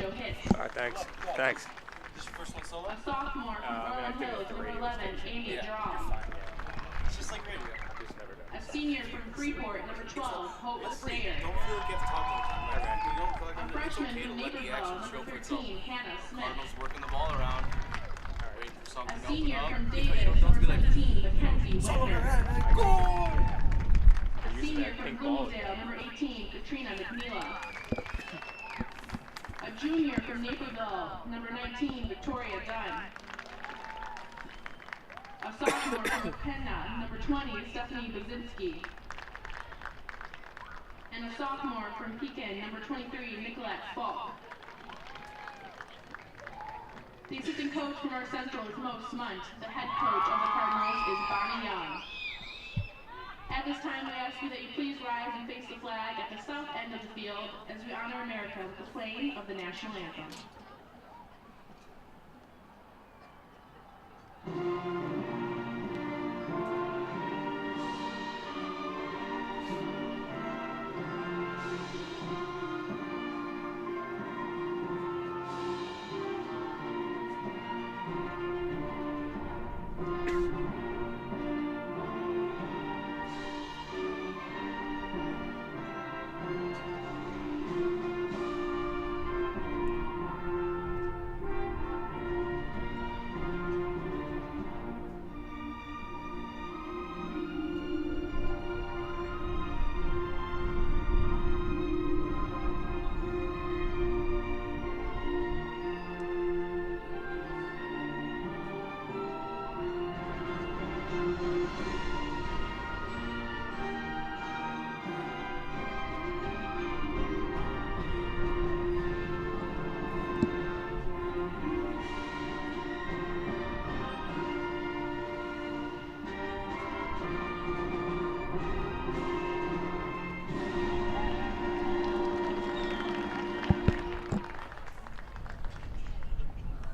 Joe Hicks. All right, thanks. Thanks. This your first one solo? A sophomore from Royal Hills, number 11, Amy Drum. It's just like radio. A senior from Freeport, number 12, Hope Stayer. Don't feel like you have to talk all the time. Like, you don't feel like A it's freshman okay to from let the Naperville, action show number for itself. 13, Hannah Smith. Cardinals working the ball around. Waiting for A something to senior open up. from Davis, number 17, Mackenzie Wegner. Goal! A senior from Bloomingdale, number 18, Katrina McNeela. A junior from Naperville, number 19, Victoria Dunn. A sophomore from Penna, number 20, Stephanie Bazinski. And a sophomore from Pekin, number 23, Nicolette Falk. The assistant coach from our Central is Mo Smunt. The head coach of the Cardinals is Bonnie Young. At this time, we ask you that you please rise and face the flag at the south end of the field as we honor America with the playing of the national anthem.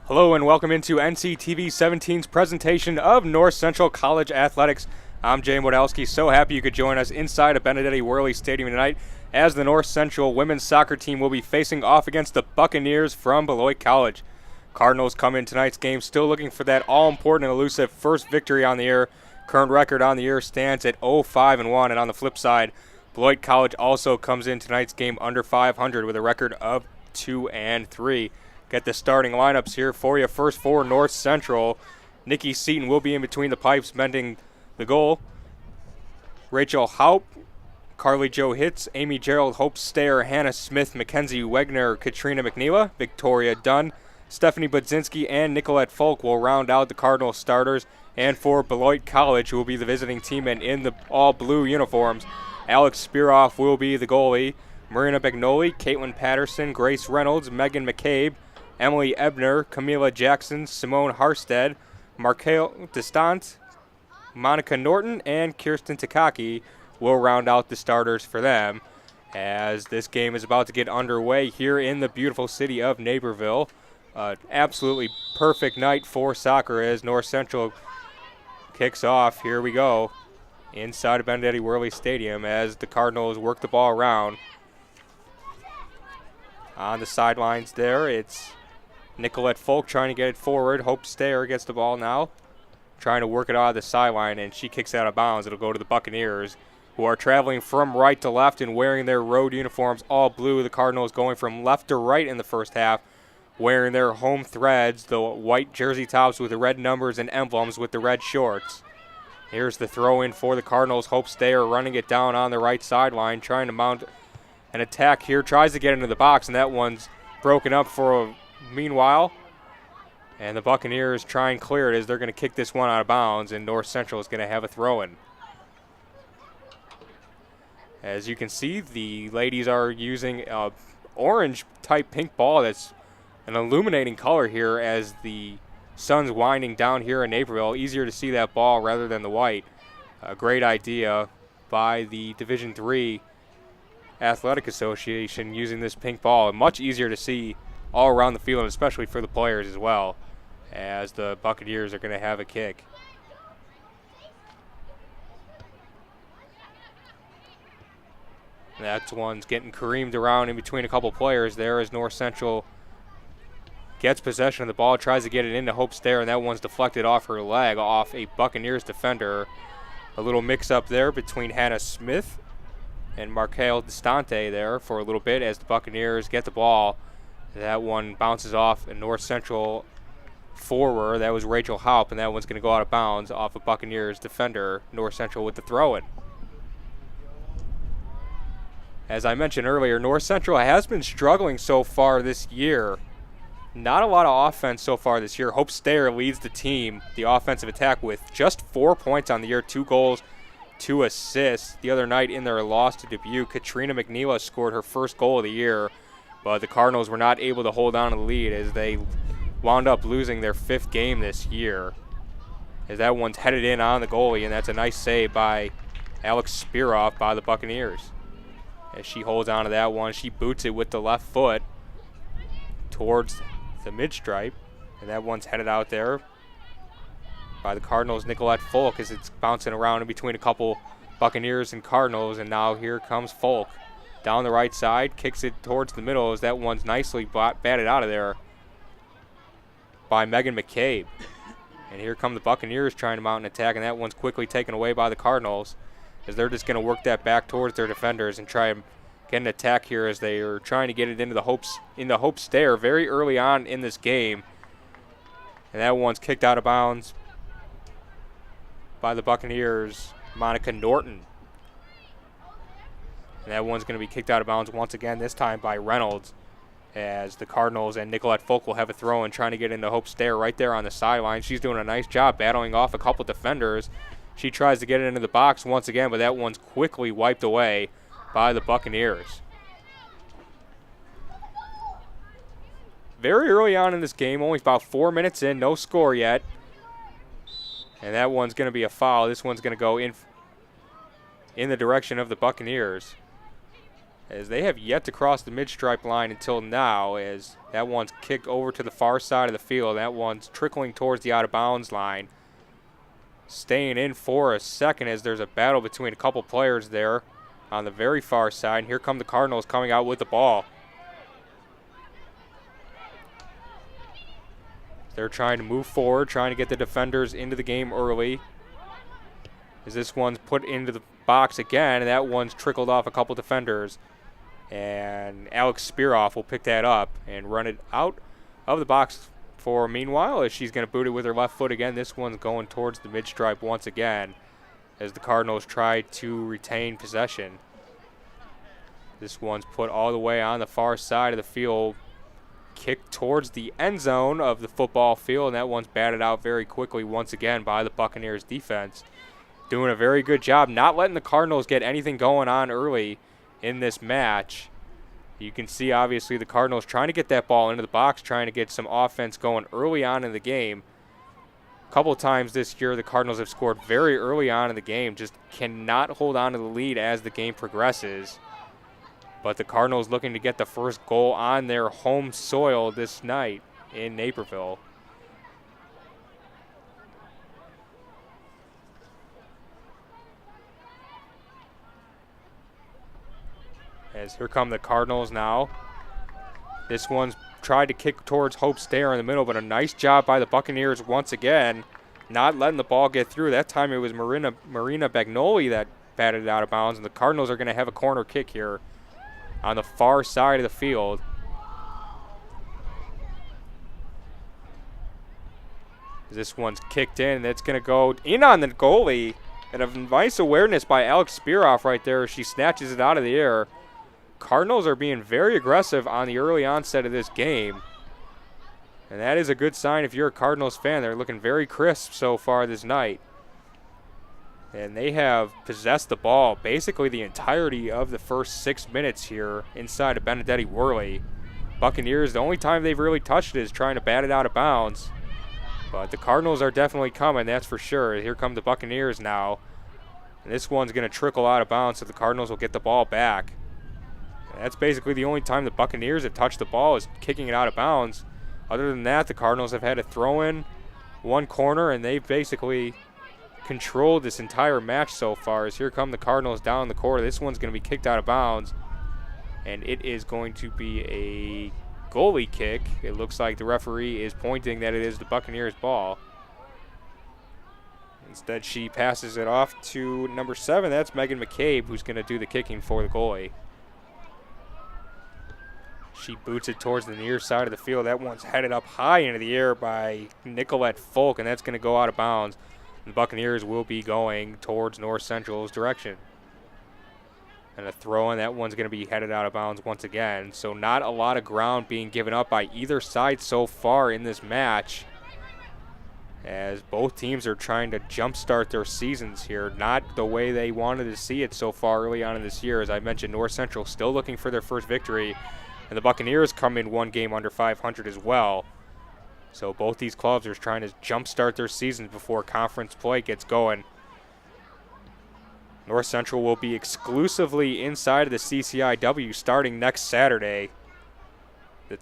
Hello and welcome into NCTV 17's presentation of North Central College Athletics. I'm Jay Modelsky. So happy you could join us inside of Benedetti Worley Stadium tonight as the North Central women's soccer team will be facing off against the Buccaneers from Beloit College. Cardinals come in tonight's game still looking for that all-important and elusive first victory on the year. Current record on the year stands at 0-5-1, and on the flip side, Beloit College also comes in tonight's game under 500 with a record of 2-3. Get the starting lineups here for you. First for North Central, Nikki Seaton will be in between the pipes mending the goal. Rachel Haupt, Carly Jo Hitz, Amy Gerald, Hope Stayer, Hannah Smith, Mackenzie Wegner, Katrina McNeela, Victoria Dunn, Stephanie Budzinski, and Nicolette Folk will round out the Cardinal starters. And for Beloit College, who will be the visiting team and in the all-blue uniforms, Alex Spearoff will be the goalie. Marina Bagnoli, Caitlin Patterson, Grace Reynolds, Megan McCabe, Emily Ebner, Camila Jackson, Simone Harstead, Markel Distant, Monica Norton, and Kirsten Takaki will round out the starters for them as this game is about to get underway here in the beautiful city of Naperville. Absolutely perfect night for soccer as North Central kicks off. Here we go inside of Benedetti Worley Stadium as the Cardinals work the ball around. On the sidelines there, it's Nicolette Folk trying to get it forward. Hope Stayer gets the ball now, trying to work it out of the sideline, and she kicks it out of bounds. It'll go to the Buccaneers, who are traveling from right to left and wearing their road uniforms all blue. The Cardinals going from left to right in the first half, wearing their home threads, the white jersey tops with the red numbers and emblems with the red shorts. Here's the throw-in for the Cardinals. Hope Stayer running it down on the right sideline, trying to mount an attack here. Tries to get into the box, and that one's broken up for a meanwhile. And the Buccaneers try and clear it as they're going to kick this one out of bounds, and North Central is going to have a throw-in. As you can see, the ladies are using a orange-type pink ball that's an illuminating color here as the sun's winding down here in Naperville. Easier to see that ball rather than the white. A great idea by the Division III Athletic Association using this pink ball. Much easier to see all around the field, and especially for the players as well, as the Buccaneers are going to have a kick. That one's getting careened around in between a couple players there as North Central gets possession of the ball, tries to get it into Hope Stair, and that one's deflected off her leg off a Buccaneers defender. A little mix-up there between Hannah Smith and Markel Distante there for a little bit as the Buccaneers get the ball. That one bounces off a North Central forward. That was Rachel Haupt, and that one's going to go out of bounds off a Buccaneers defender. North Central with the throw-in. As I mentioned earlier, North Central has been struggling so far this year. Not a lot of offense so far this year. Hope Stair leads the team, the offensive attack, with just 4 points on the year, 2 goals, 2 assists. The other night in their loss to Dubuque, Katrina McNeela scored her first goal of the year, but the Cardinals were not able to hold on to the lead as they wound up losing their 5th game this year. As that one's headed in on the goalie, and that's a nice save by Alex Spiroff by the Buccaneers. As she holds on to that one, she boots it with the left foot towards the mid-stripe, and that one's headed out there by the Cardinals' Nicolette Folk as it's bouncing around in between a couple Buccaneers and Cardinals, and now here comes Folk. Down the right side, kicks it towards the middle as that one's nicely batted out of there by Megan McCabe. And here come the Buccaneers trying to mount an attack, and that one's quickly taken away by the Cardinals as they're just going to work that back towards their defenders and try and get an attack here as they are trying to get it into the Hope Stair very early on in this game. And that one's kicked out of bounds by the Buccaneers, Monica Norton. And that one's going to be kicked out of bounds once again, this time by Reynolds, as the Cardinals and Nicolette Folk will have a throw and trying to get into Hope Stair right there on the sideline. She's doing a nice job battling off a couple defenders. She tries to get it into the box once again, but that one's quickly wiped away by the Buccaneers. Very early on in this game, only about 4 minutes in, no score yet. And that one's going to be a foul. This one's going to go in the direction of the Buccaneers, as they have yet to cross the mid-stripe line until now, as that one's kicked over to the far side of the field. That one's trickling towards the out-of-bounds line. Staying in for a second as there's a battle between a couple players there on the very far side. And here come the Cardinals coming out with the ball. They're trying to move forward, trying to get the defenders into the game early. As this one's put into the box again, and that one's trickled off a couple defenders. And Alex Spiroff will pick that up and run it out of the box for meanwhile, as she's going to boot it with her left foot again. This one's going towards the mid-stripe once again as the Cardinals try to retain possession. This one's put all the way on the far side of the field, kicked towards the end zone of the football field, and that one's batted out very quickly once again by the Buccaneers defense. Doing a very good job not letting the Cardinals get anything going on early in this match. You can see, obviously, the Cardinals trying to get that ball into the box, trying to get some offense going early on in the game. A couple times this year, the Cardinals have scored very early on in the game, just cannot hold on to the lead as the game progresses. But the Cardinals looking to get the first goal on their home soil this night in Naperville. As here come the Cardinals now. This one's tried to kick towards Hope Stair in the middle, but a nice job by the Buccaneers once again, not letting the ball get through. That time it was Marina Bagnoli that batted it out of bounds, and the Cardinals are going to have a corner kick here on the far side of the field. This one's kicked in, and it's going to go in on the goalie. And a nice awareness by Alex Spiroff right there as she snatches it out of the air. Cardinals are being very aggressive on the early onset of this game. And that is a good sign if you're a Cardinals fan. They're looking very crisp so far this night. And they have possessed the ball basically the entirety of the first 6 minutes here inside of Benedetti Worley. Buccaneers, the only time they've really touched it is trying to bat it out of bounds. But the Cardinals are definitely coming, that's for sure. Here come the Buccaneers now. And this one's going to trickle out of bounds, so the Cardinals will get the ball back. And that's basically the only time the Buccaneers have touched the ball is kicking it out of bounds. Other than that, the Cardinals have had a throw-in, one corner, and they've basically controlled this entire match so far. As here come the Cardinals down the court. This one's going to be kicked out of bounds, and it is going to be a goalie kick. It looks like the referee is pointing that it is the Buccaneers' ball. Instead, she passes it off to number 7. That's Megan McCabe, who's going to do the kicking for the goalie. She boots it towards the near side of the field. That one's headed up high into the air by Nicolette Folk, and that's going to go out of bounds. The Buccaneers will be going towards North Central's direction. And a throw in, that one's going to be headed out of bounds once again. So not a lot of ground being given up by either side so far in this match, as both teams are trying to jumpstart their seasons here. Not the way they wanted to see it so far early on in this year. As I mentioned, North Central still looking for their first victory, and the Buccaneers come in one game under 500 as well. So both these clubs are trying to jumpstart their seasons before conference play gets going. North Central will be exclusively inside of the CCIW starting next Saturday,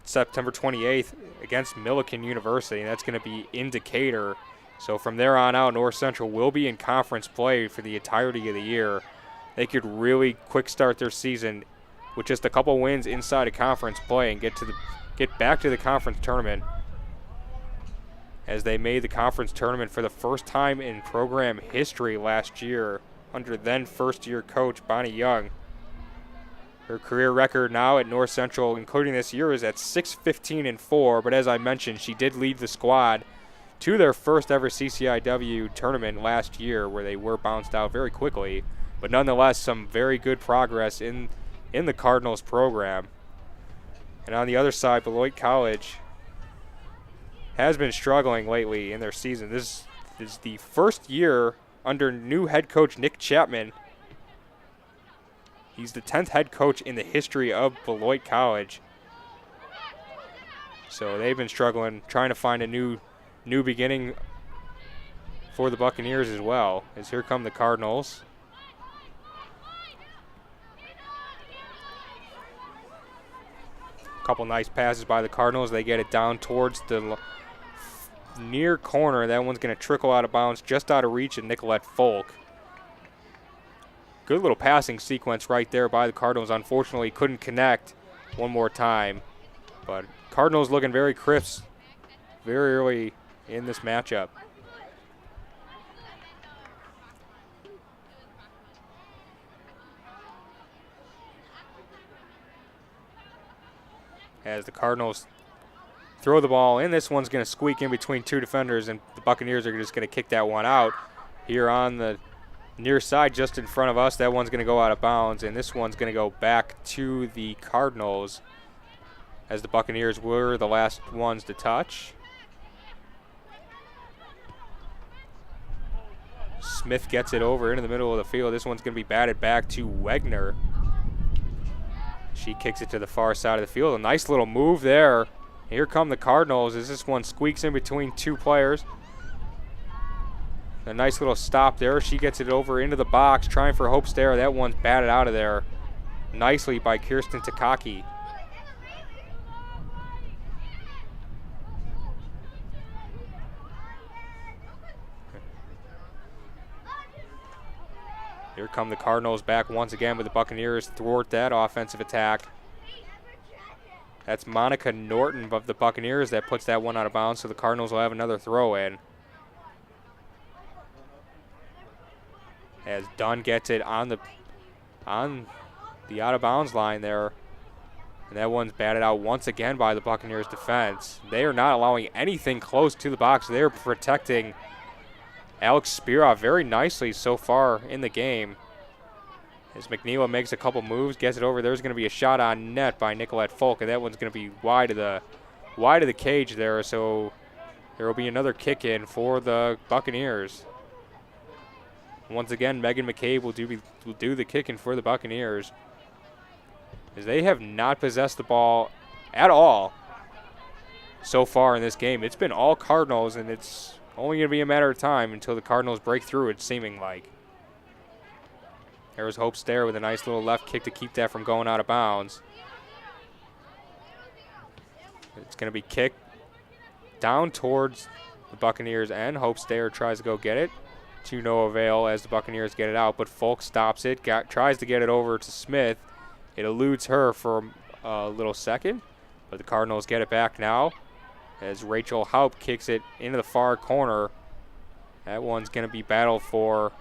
September 28th, against Millikan University, and that's going to be in Decatur. So from there on out, North Central will be in conference play for the entirety of the year. They could really quick start their season with just a couple wins inside of conference play and get back to the conference tournament, as they made the conference tournament for the first time in program history last year under then first-year coach Bonnie Young. Her career record now at North Central, including this year, is at 6-15-4, but as I mentioned, she did lead the squad to their first ever CCIW tournament last year, where they were bounced out very quickly, but nonetheless some very good progress in the Cardinals program. And on the other side, Beloit College has been struggling lately in their season. This is the first year under new head coach Nick Chapman. He's the 10th head coach in the history of Beloit College. So they've been struggling, trying to find a new beginning for the Buccaneers as well. As here come the Cardinals. Couple nice passes by the Cardinals. They get it down towards the near corner. That one's going to trickle out of bounds, just out of reach of Nicolette Folk. Good little passing sequence right there by the Cardinals. Unfortunately, couldn't connect one more time. But Cardinals looking very crisp very early in this matchup. As the Cardinals throw the ball in, this one's going to squeak in between two defenders, and the Buccaneers are just going to kick that one out. Here on the near side, just in front of us, that one's going to go out of bounds, and this one's going to go back to the Cardinals, as the Buccaneers were the last ones to touch. Smith gets it over into the middle of the field. This one's going to be batted back to Wegner. She kicks it to the far side of the field. A nice little move there. Here come the Cardinals as this one squeaks in between two players. A nice little stop there. She gets it over into the box, trying for Hope Stair. That one's batted out of there nicely by Kirsten Takaki. Here come the Cardinals back once again, but the Buccaneers thwart that offensive attack. That's Monica Norton of the Buccaneers that puts that one out of bounds, so the Cardinals will have another throw in. As Dunn gets it on the out of bounds line there. And that one's batted out once again by the Buccaneers defense. They are not allowing anything close to the box. They're protecting Alex Spiroff very nicely so far in the game. As McNeila makes a couple moves, gets it over, there's going to be a shot on net by Nicolette Folk, and that one's going to be wide of the cage there, so there will be another kick in for the Buccaneers. Once again, Megan McCabe will do the kicking for the Buccaneers, as they have not possessed the ball at all so far in this game. It's been all Cardinals, and it's only going to be a matter of time until the Cardinals break through, it's seeming like. There's Hope Stair with a nice little left kick to keep that from going out of bounds. It's going to be kicked down towards the Buccaneers end. Hope Stair tries to go get it, to no avail as the Buccaneers get it out, but Folk stops it, tries to get it over to Smith. It eludes her for a little second, But the Cardinals get it back now as Rachel Haupt kicks it into the far corner. That one's going to be battled for,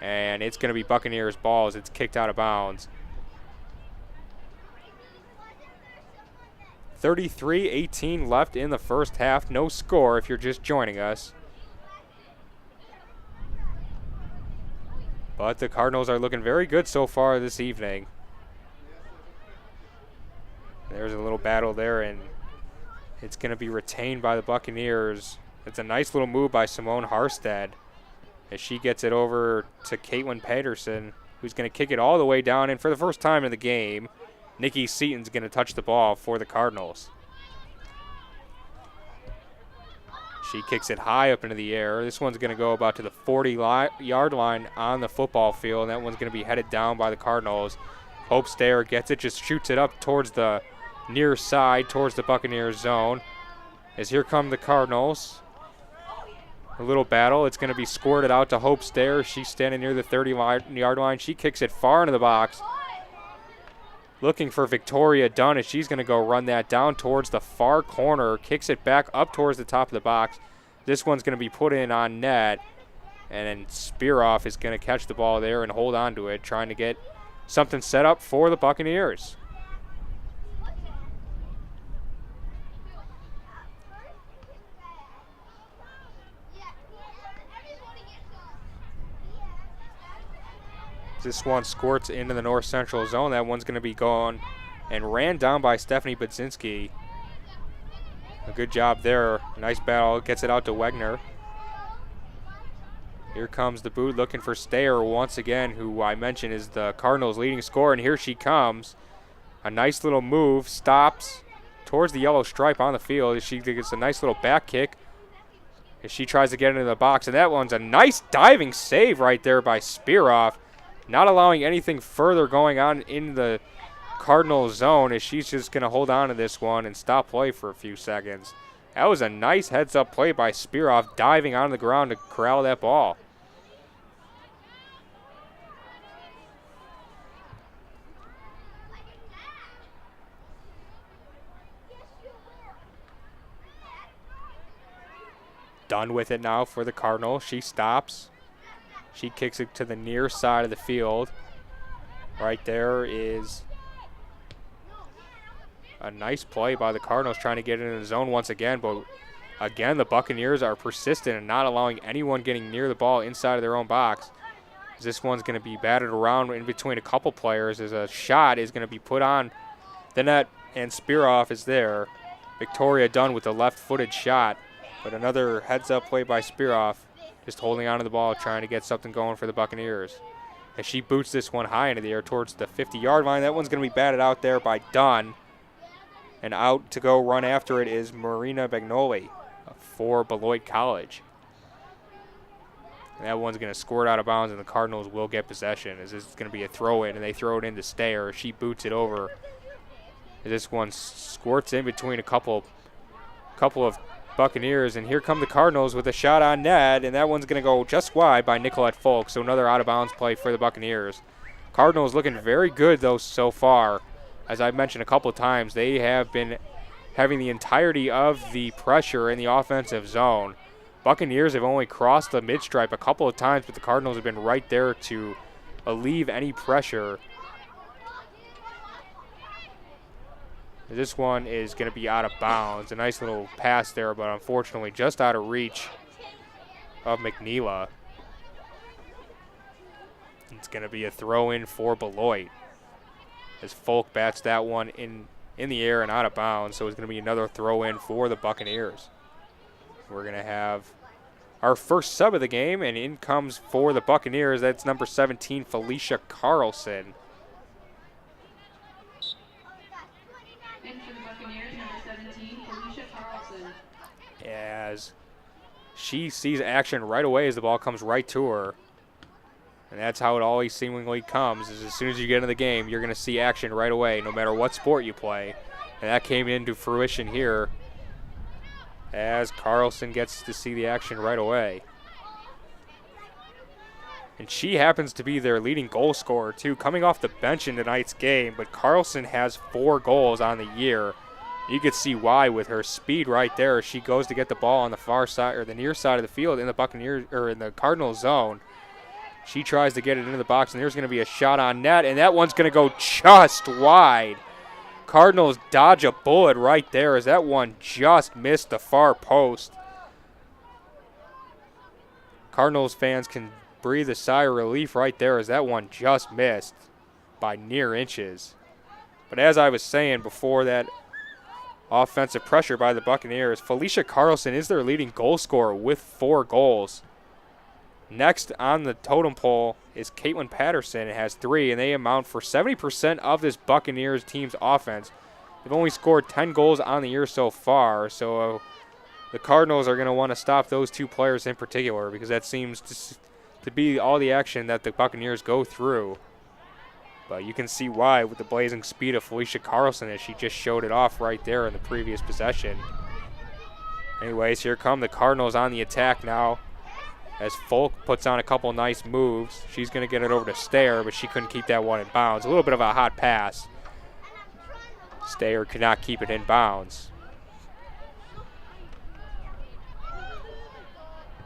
and it's going to be Buccaneers ball as it's kicked out of bounds. 33-18 left in the first half. No score if you're just joining us. But the Cardinals are looking very good so far this evening. There's a little battle there, and it's going to be retained by the Buccaneers. It's a nice little move by Simone Harstead as she gets it over to Caitlin Patterson, who's going to kick it all the way down. And for the first time in the game, Nikki Seaton's going to touch the ball for the Cardinals. She kicks it high up into the air. This one's going to go about to the 40-yard line on the football field. And that one's going to be headed down by the Cardinals. Hope Stayer gets it, just shoots it up towards the near side, towards the Buccaneers zone. As here come the Cardinals. A little battle. It's going to be squirted out to Hope Stayer. She's standing near the 30-yard line. She kicks it far into the box. Looking for Victoria Dunn as she's going to go run that down towards the far corner. Kicks it back up towards the top of the box. This one's going to be put in on net. And then Spearoff is going to catch the ball there and hold on to it, trying to get something set up for the Buccaneers. This one squirts into the north central zone. That one's going to be gone and ran down by Stephanie Budzinski. A good job there. Nice battle. Gets it out to Wegner. Here comes the boot looking for Stayer once again, who I mentioned is the Cardinals' leading scorer, and here she comes. A nice little move. Stops towards the yellow stripe on the field. She gets a nice little back kick as she tries to get into the box, and that one's a nice diving save right there by Spearoff. Not allowing anything further going on in the Cardinals zone as she's just going to hold on to this one and stop play for a few seconds. That was a nice heads-up play by Spearoff, diving on the ground to corral that ball. Done with it now for the Cardinals. She stops. She kicks it to the near side of the field. Right there is a nice play by the Cardinals trying to get it in the zone once again. But again, the Buccaneers are persistent in not allowing anyone getting near the ball inside of their own box. This one's going to be batted around in between a couple players as a shot is going to be put on the net, and Spearoff is there. Victoria Dunn with the left-footed shot, but another heads-up play by Spearoff. Just holding on to the ball, trying to get something going for the Buccaneers. As she boots this one high into the air towards the 50-yard line. That one's going to be batted out there by Dunn. And out to go run after it is Marina Bagnoli for Beloit College. And that one's going to squirt out of bounds, and the Cardinals will get possession. As this is going to be a throw-in, and they throw it into Stayer. She boots it over. As this one squirts in between a couple of Buccaneers, and here come the Cardinals with a shot on net, and that one's going to go just wide by Nicolette Folk, so another out-of-bounds play for the Buccaneers. Cardinals looking very good, though, so far. As I've mentioned a couple of times, they have been having the entirety of the pressure in the offensive zone. Buccaneers have only crossed the mid-stripe a couple of times, but the Cardinals have been right there to alleviate any pressure. This one is going to be out of bounds. A nice little pass there, but unfortunately just out of reach of McNeela. It's going to be a throw-in for Beloit as Folk bats that one in the air and out of bounds, so it's going to be another throw-in for the Buccaneers. We're going to have our first sub of the game, and in comes for the Buccaneers. That's number 17, Felicia Carlson. As she sees action right away as the ball comes right to her. And that's how it always seemingly comes, is as soon as you get in the game, you're going to see action right away, no matter what sport you play. And that came into fruition here as Carlson gets to see the action right away. And she happens to be their leading goal scorer, too, coming off the bench in tonight's game. But Carlson has 4 goals on the year You could see why with her speed right there. She goes to get the ball on the far side or the near side of the field in the Buccaneers or in the Cardinals zone. She tries to get it into the box, and there's going to be a shot on net, and that one's going to go just wide. Cardinals dodge a bullet right there as that one just missed the far post. Cardinals fans can breathe a sigh of relief right there as that one just missed by near inches. But as I was saying before that offensive pressure by the Buccaneers, Felicia Carlson is their leading goal scorer with 4 goals. Next on the totem pole is Caitlin Patterson. It has 3, and they amount for 70% of this Buccaneers team's offense. They've only scored 10 goals on the year so far, so the Cardinals are going to want to stop those 2 players in particular because that seems to be all the action that the Buccaneers go through. But you can see why with the blazing speed of Felicia Carlson as she just showed it off right there in the previous possession. Anyways, here come the Cardinals on the attack now as Folk puts on a couple nice moves. She's going to get it over to Stayer, but she couldn't keep that one in bounds. A little bit of a hot pass. Stayer could not keep it in bounds.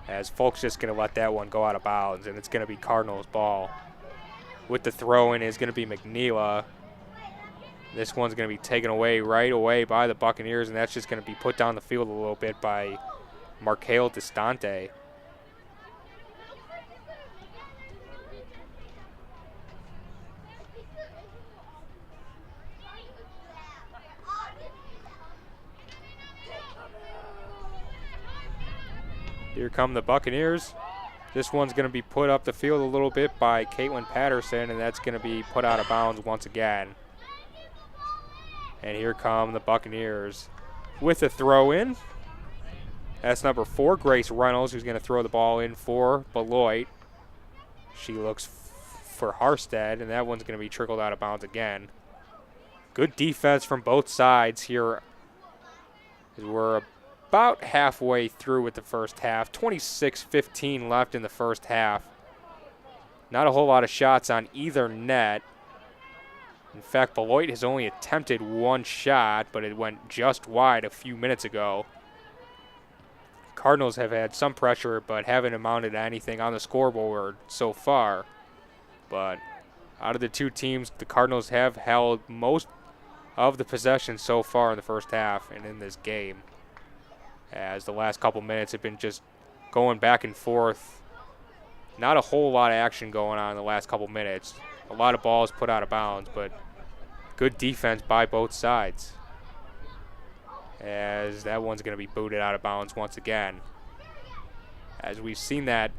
As Folk's just going to let that one go out of bounds, and it's going to be Cardinals' ball. With the throw-in is going to be McNeela. This one's going to be taken away right away by the Buccaneers, and that's just going to be put down the field a little bit by Markale Distante. Here come the Buccaneers. This one's going to be put up the field a little bit by Caitlin Patterson, and that's going to be put out of bounds once again. And here come the Buccaneers with a throw-in. That's number 4, Grace Reynolds, who's going to throw the ball in for Beloit. She looks for Harstead, and that one's going to be trickled out of bounds again. Good defense from both sides here as we're about halfway through with the first half. 26-15 left in the first half. Not a whole lot of shots on either net. In fact, Beloit has only attempted 1 shot, but it went just wide a few minutes ago. Cardinals have had some pressure, but haven't amounted to anything on the scoreboard so far. But out of the 2 teams, the Cardinals have held most of the possession so far in the first half and in this game, as the last couple minutes have been just going back and forth. Not a whole lot of action going on in the last couple minutes. A lot of balls put out of bounds, but good defense by both sides, as that one's going to be booted out of bounds once again. As we've seen that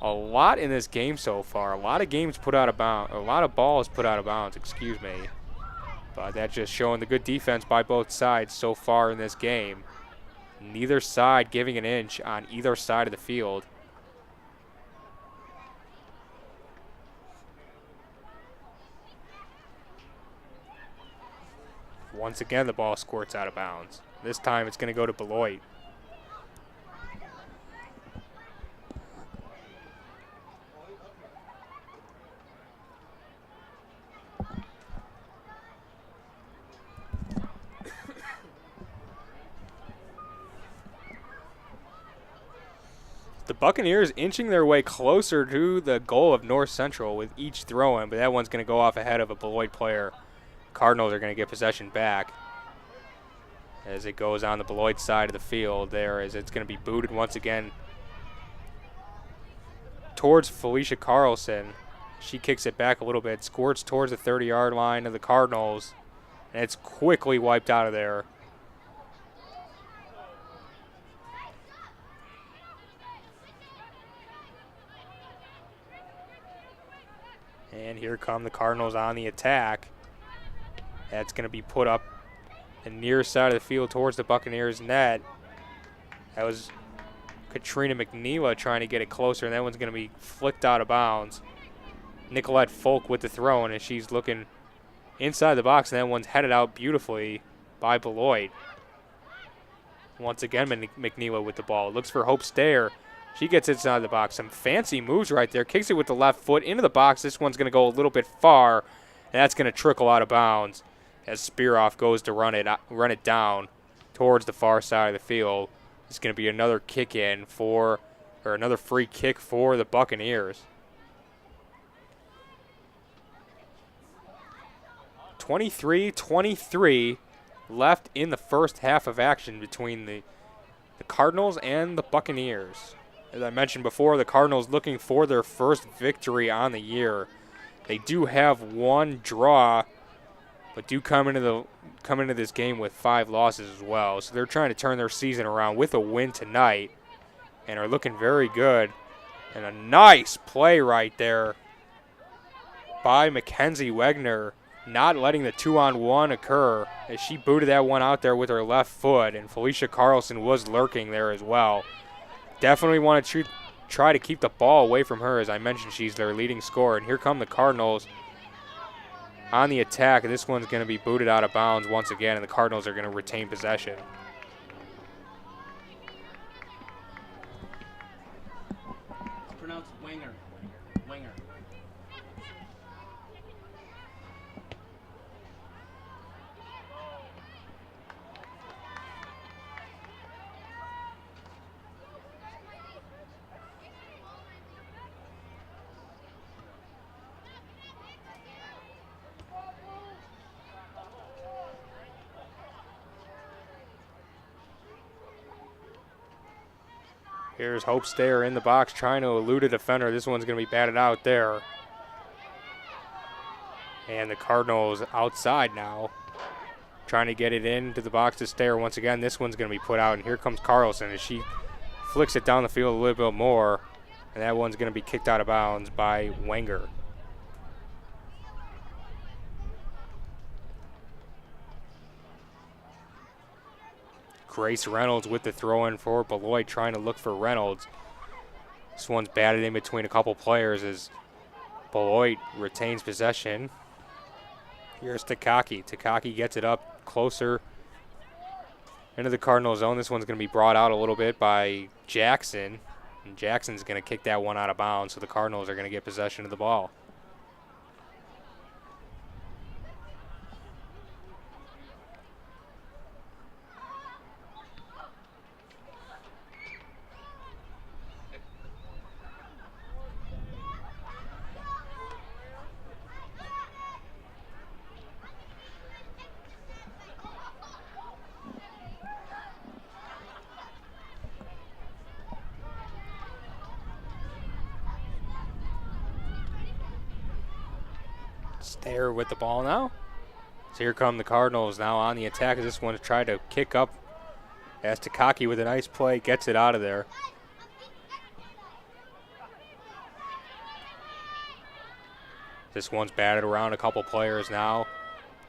a lot in this game so far. A lot of games put out of bounds, a lot of balls put out of bounds, excuse me. But that's just showing the good defense by both sides so far in this game. Neither side giving an inch on either side of the field. Once again, the ball squirts out of bounds. This time it's going to go to Beloit. The Buccaneers inching their way closer to the goal of North Central with each throw-in, but that one's going to go off ahead of a Beloit player. Cardinals are going to get possession back as it goes on the Beloit side of the field there, as it's going to be booted once again towards Felicia Carlson. She kicks it back a little bit, squirts towards the 30-yard line of the Cardinals, and it's quickly wiped out of there. And here come the Cardinals on the attack. That's going to be put up the near side of the field towards the Buccaneers net. That was Katrina McNeela trying to get it closer, and that one's going to be flicked out of bounds. Nicolette Folk with the throw, and she's looking inside the box, and that one's headed out beautifully by Beloit. Once again, McNeela with the ball. Looks for Hope Stayer. She gets inside the box. Some fancy moves right there. Kicks it with the left foot into the box. This one's going to go a little bit far, and that's going to trickle out of bounds as Spearoff goes to run it down towards the far side of the field. It's going to be another another free kick for the Buccaneers. 23-23 left in the first half of action between the Cardinals and the Buccaneers. As I mentioned before, the Cardinals looking for their first victory on the year. They do have one draw, but do come into this game with 5 losses as well. So they're trying to turn their season around with a win tonight and are looking very good. And a nice play right there by Mackenzie Wegner, not letting the 2-on-1 occur as she booted that one out there with her left foot, and Felicia Carlson was lurking there as well. Definitely want to try to keep the ball away from her. As I mentioned, she's their leading scorer. And here come the Cardinals on the attack. This one's going to be booted out of bounds once again, and the Cardinals are going to retain possession. It's pronounced winger. Winger. Here's Hope Stayer in the box trying to elude a defender. This one's going to be batted out there. And the Cardinals outside now, trying to get it into the box to Stayer once again. This one's going to be put out, and here comes Carlson as she flicks it down the field a little bit more. And that one's going to be kicked out of bounds by Wenger. Grace Reynolds with the throw-in for Beloit, trying to look for Reynolds. This one's batted in between a couple players as Beloit retains possession. Here's Takaki. Takaki gets it up closer into the Cardinal zone. This one's going to be brought out a little bit by Jackson. And Jackson's going to kick that one out of bounds, so the Cardinals are going to get possession of the ball. Stayer with the ball now. So here come the Cardinals now on the attack as this one's tried to kick up as Takaki with a nice play gets it out of there. This one's batted around a couple players now.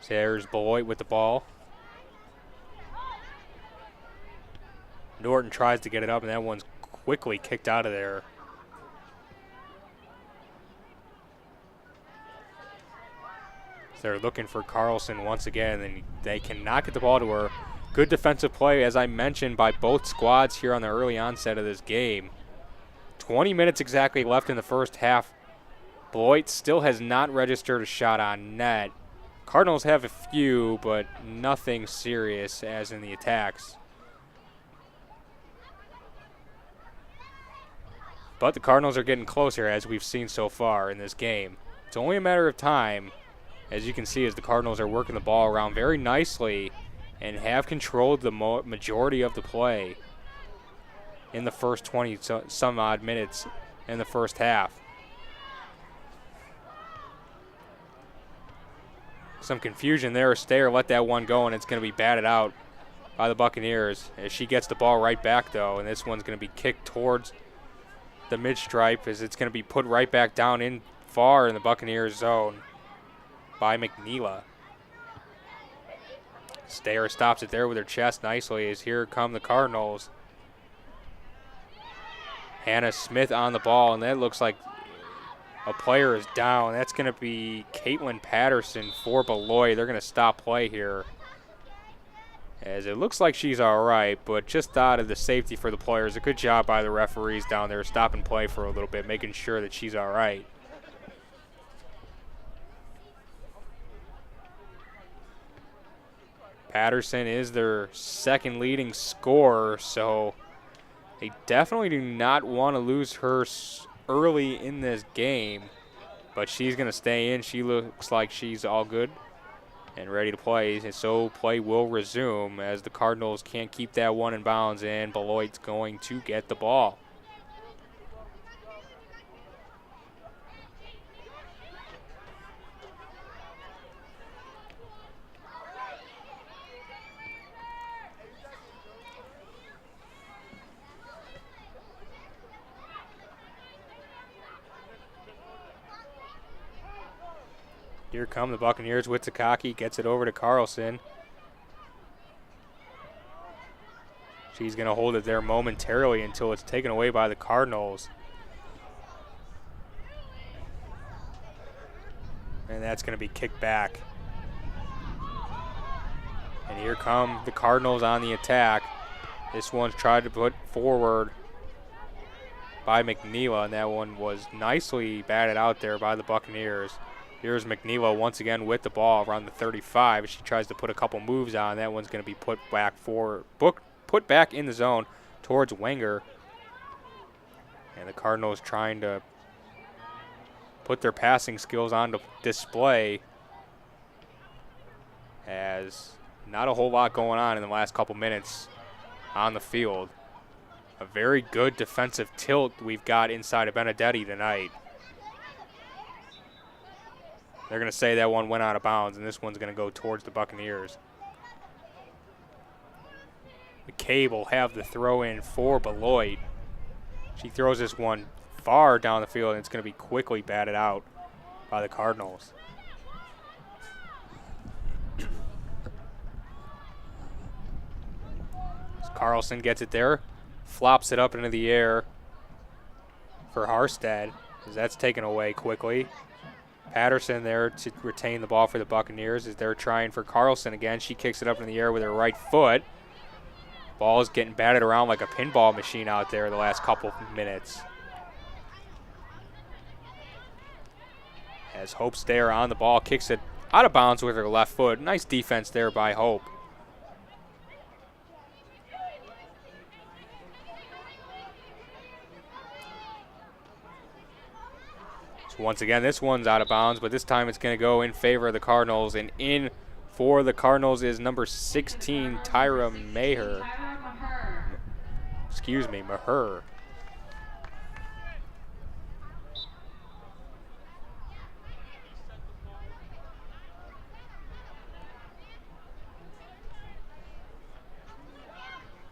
So there's Beloit with the ball. Norton tries to get it up, and that one's quickly kicked out of there. They're looking for Carlson once again, and they cannot get the ball to her. Good defensive play, as I mentioned, by both squads here on the early onset of this game. 20 minutes exactly left in the first half. Beloit still has not registered a shot on net. Cardinals have a few, but nothing serious as in the attacks. But the Cardinals are getting closer, as we've seen so far in this game. It's only a matter of time. As you can see, as the Cardinals are working the ball around very nicely and have controlled the majority of the play in the first 20 some odd minutes in the first half. Some confusion there. Stayer let that one go, and it's going to be batted out by the Buccaneers as she gets the ball right back, though, and this one's going to be kicked towards the mid-stripe as it's going to be put right back down in far in the Buccaneers zone by McNeela. Stayer stops it there with her chest nicely as here come the Cardinals. Hannah Smith on the ball, and that looks like a player is down. That's going to be Caitlin Patterson for Beloit. They're going to stop play here as it looks like she's all right, but just out of the safety for the players. A good job by the referees down there stopping play for a little bit, making sure that she's all right. Patterson is their second leading scorer, so they definitely do not want to lose her early in this game, but she's going to stay in. She looks like she's all good and ready to play, and so play will resume as the Cardinals can't keep that one in bounds, and Beloit's going to get the ball. Here come the Buccaneers with Takaki, gets it over to Carlson. She's going to hold it there momentarily until it's taken away by the Cardinals. And that's going to be kicked back. And here come the Cardinals on the attack. This one's tried to put forward by McNeela, and that one was nicely batted out there by the Buccaneers. Here's McNeela once again with the ball around the 35. She tries to put a couple moves on. That one's going to be put back in the zone towards Wenger. And the Cardinals trying to put their passing skills on display, as not a whole lot going on in the last couple minutes on the field. A very good defensive tilt we've got inside of Benedetti tonight. They're going to say that one went out of bounds, and this one's going to go towards the Buccaneers. McCabe will have the throw in for Beloit. She throws this one far down the field, and it's going to be quickly batted out by the Cardinals. Carlson gets it there, flops it up into the air for Harstead, as that's taken away quickly. Patterson there to retain the ball for the Buccaneers as they're trying for Carlson again. She kicks it up in the air with her right foot. Ball is getting batted around like a pinball machine out there the last couple minutes. As Hope's there on the ball, kicks it out of bounds with her left foot. Nice defense there by Hope. Once again, this one's out of bounds, but this time it's going to go in favor of the Cardinals. And in for the Cardinals is number 16, Tyra Maher. Excuse me, Maher.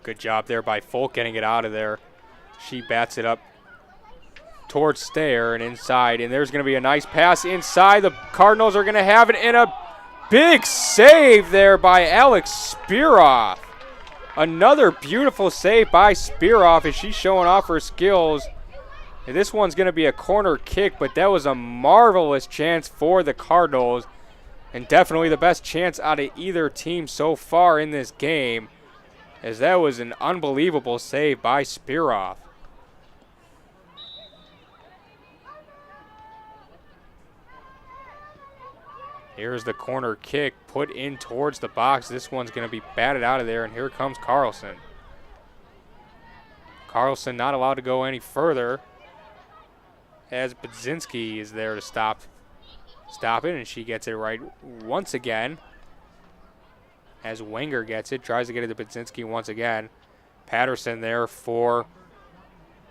Good job there by Folk getting it out of there. She bats it up towards Stair and inside, and there's going to be a nice pass inside. The Cardinals are going to have it, in a big save there by Alex Spiroff. Another beautiful save by Spiroff as she's showing off her skills. And this one's going to be a corner kick, but that was a marvelous chance for the Cardinals, and definitely the best chance out of either team so far in this game, as that was an unbelievable save by Spiroff. Here's the corner kick put in towards the box. This one's going to be batted out of there, and here comes Carlson. Carlson not allowed to go any further, as Budzinski is there to stop it, and she gets it right once again. As Wenger gets it, tries to get it to Budzinski once again. Patterson there for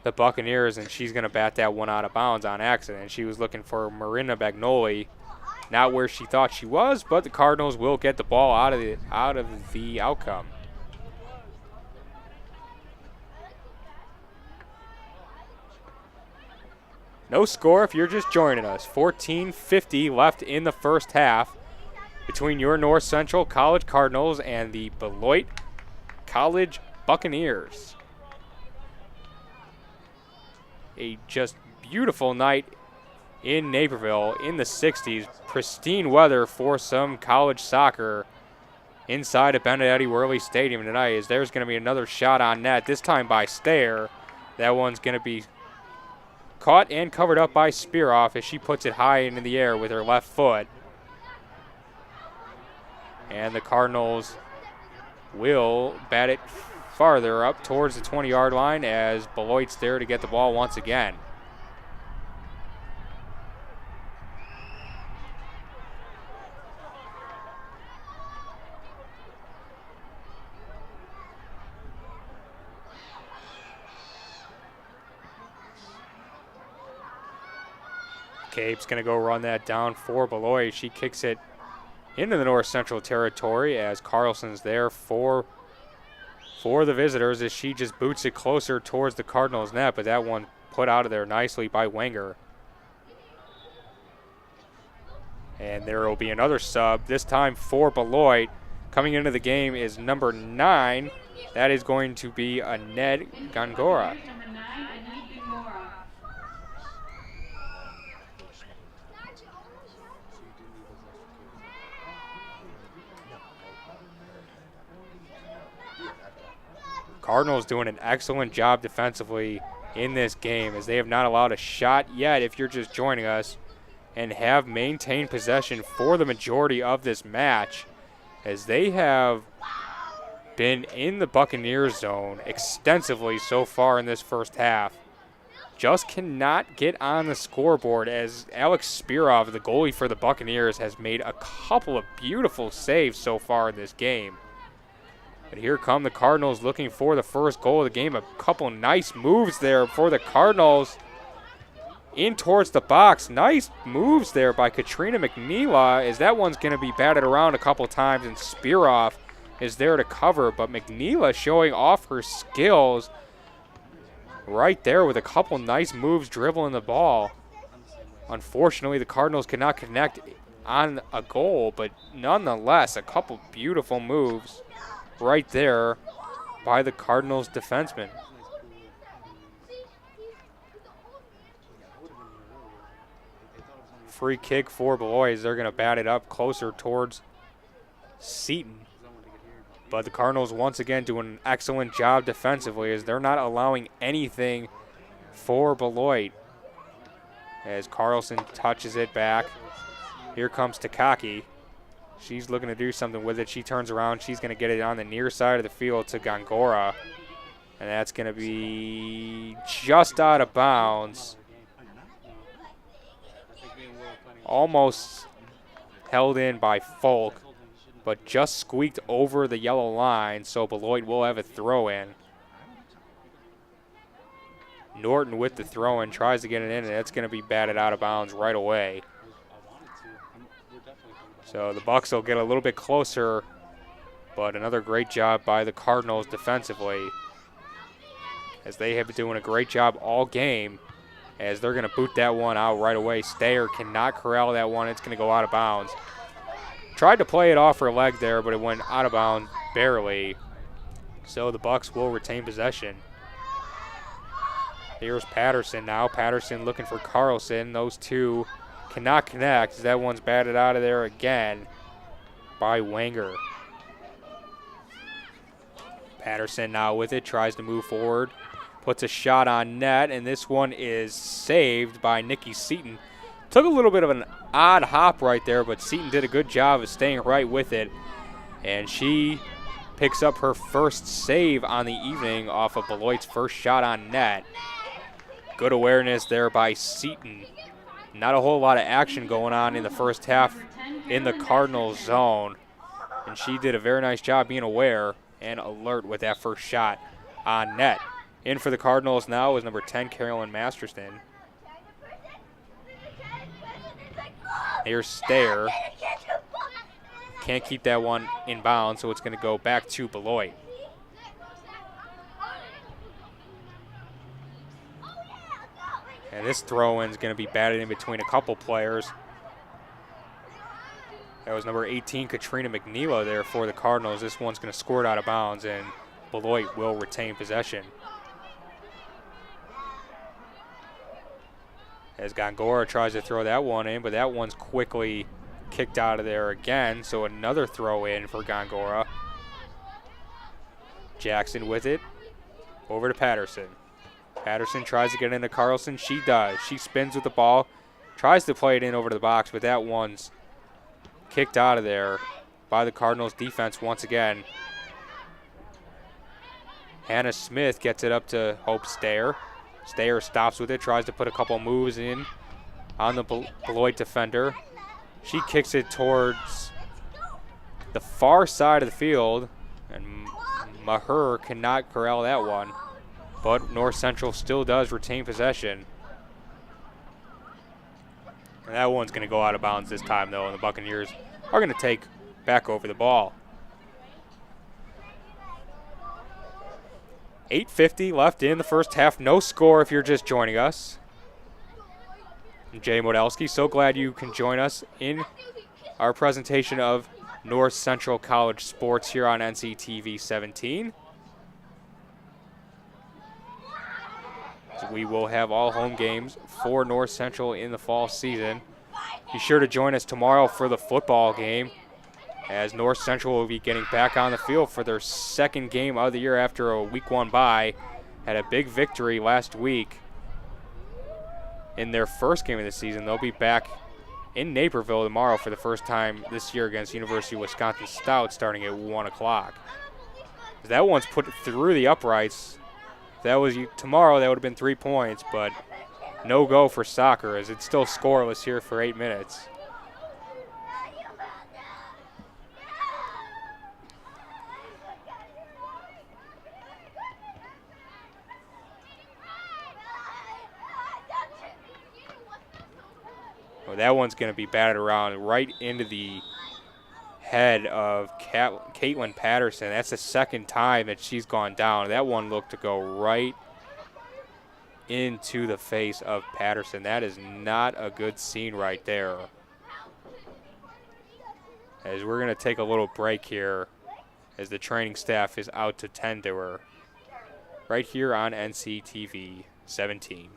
the Buccaneers, and she's going to bat that one out of bounds on accident. She was looking for Marina Bagnoli. Not where she thought she was, but the Cardinals will get the ball out of the outcome. No score if you're just joining us. 14:50 left in the first half between your North Central College Cardinals and the Beloit College Buccaneers. A just beautiful night in Naperville in the 60s. Pristine weather for some college soccer inside of Benedetti Worley Stadium tonight, as there's going to be another shot on net, this time by Stair. That one's going to be caught and covered up by Spiroff as she puts it high into the air with her left foot. And the Cardinals will bat it farther up towards the 20-yard line as Beloit's there to get the ball once again. Cape's going to go run that down for Beloit. She kicks it into the North Central territory as Carlson's there for the visitors as she just boots it closer towards the Cardinals' net, but that one put out of there nicely by Wenger. And there will be another sub, this time for Beloit. Coming into the game is number 9. That is going to be Ned Gongora. Cardinals doing an excellent job defensively in this game as they have not allowed a shot yet if you're just joining us, and have maintained possession for the majority of this match as they have been in the Buccaneers zone extensively so far in this first half. Just cannot get on the scoreboard as Alex Spirov, the goalie for the Buccaneers, has made a couple of beautiful saves so far in this game. But here come the Cardinals looking for the first goal of the game. A couple nice moves there for the Cardinals in towards the box. Nice moves there by Katrina McNeela as that one's going to be batted around a couple times, and Spirov is there to cover. But McNeela showing off her skills right there with a couple nice moves dribbling the ball. Unfortunately, the Cardinals could not connect on a goal, but nonetheless, a couple beautiful moves right there by the Cardinals defenseman. Free kick for Beloit as they're going to bat it up closer towards Seton. But the Cardinals once again doing an excellent job defensively as they're not allowing anything for Beloit. As Carlson touches it back. Here comes Takaki. She's looking to do something with it. She turns around. She's going to get it on the near side of the field to Gongora. And that's going to be just out of bounds. Almost held in by Folk, but just squeaked over the yellow line, so Beloit will have a throw-in. Norton with the throw-in, tries to get it in, and it's going to be batted out of bounds right away. So the Bucks will get a little bit closer, but another great job by the Cardinals defensively as they have been doing a great job all game as they're going to boot that one out right away. Stayer cannot corral that one. It's going to go out of bounds. Tried to play it off her leg there, but it went out of bounds barely. So the Bucks will retain possession. Here's Patterson now. Patterson looking for Carlson. Those two cannot connect. That one's batted out of there again by Wenger. Patterson now with it, tries to move forward, puts a shot on net, and this one is saved by Nikki Seton. Took a little bit of an odd hop right there, but Seton did a good job of staying right with it, and she picks up her first save on the evening off of Beloit's first shot on net. Good awareness there by Seton. Not a whole lot of action going on in the first half in the Cardinals zone, and she did a very nice job being aware and alert with that first shot on net. In for the Cardinals now is number 10, Carolyn Masterson. Here's Stayer. Can't keep that one in bounds, so it's going to go back to Beloit. And this throw-in is going to be batted in between a couple players. That was number 18, Katrina McNeela there for the Cardinals. This one's going to squirt out of bounds, and Beloit will retain possession. As Gongora tries to throw that one in, but that one's quickly kicked out of there again, so another throw in for Gongora. Jackson with it, over to Patterson. Patterson tries to get into Carlson. She does. She spins with the ball, tries to play it in over to the box, but that one's kicked out of there by the Cardinals defense once again. Hannah Smith gets it up to Hope Stayer. Stayer stops with it, tries to put a couple moves in on the Beloit defender. She kicks it towards the far side of the field, and Maher cannot corral that one. But North Central still does retain possession. And that one's going to go out of bounds this time, though, and the Buccaneers are going to take back over the ball. 8:50 left in the first half. No score if you're just joining us. I'm Jay Modelski. So glad you can join us in our presentation of North Central College sports here on NCTV 17. We will have all home games for North Central in the fall season. Be sure to join us tomorrow for the football game, as North Central will be getting back on the field for their second game of the year after a week 1 bye. Had a big victory last week in their first game of the season. They'll be back in Naperville tomorrow for the first time this year against University of Wisconsin Stout, starting at 1 o'clock. That one's put through the uprights. If that was tomorrow, that would have been 3 points, but no go for soccer, as it's still scoreless here for 8 minutes. Well, that one's going to be batted around right into the head of Caitlin Patterson. That's the second time that she's gone down. That one looked to go right into the face of Patterson. That is not a good scene right there. As we're going to take a little break here, as the training staff is out to tend to her. Right here on NCTV 17.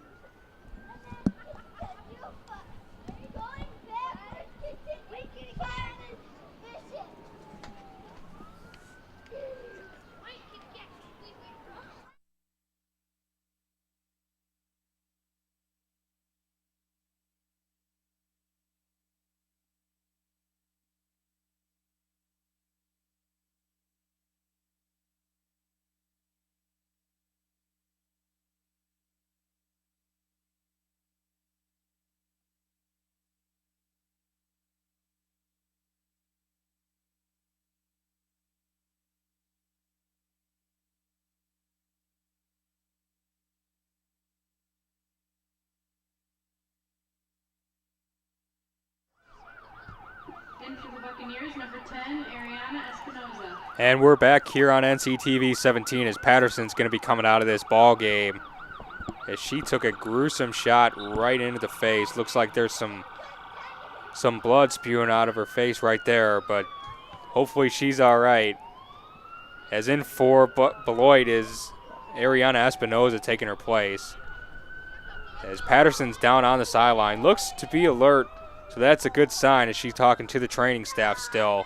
For the Buccaneers, number 10, Ariana Espinoza. And we're back here on NCTV 17 as Patterson's going to be coming out of this ball game, as she took a gruesome shot right into the face. Looks like there's some blood spewing out of her face right there, but hopefully she's all right. As in for Beloit is Ariana Espinoza taking her place. As Patterson's down on the sideline, looks to be alert. So that's a good sign, as she's talking to the training staff still.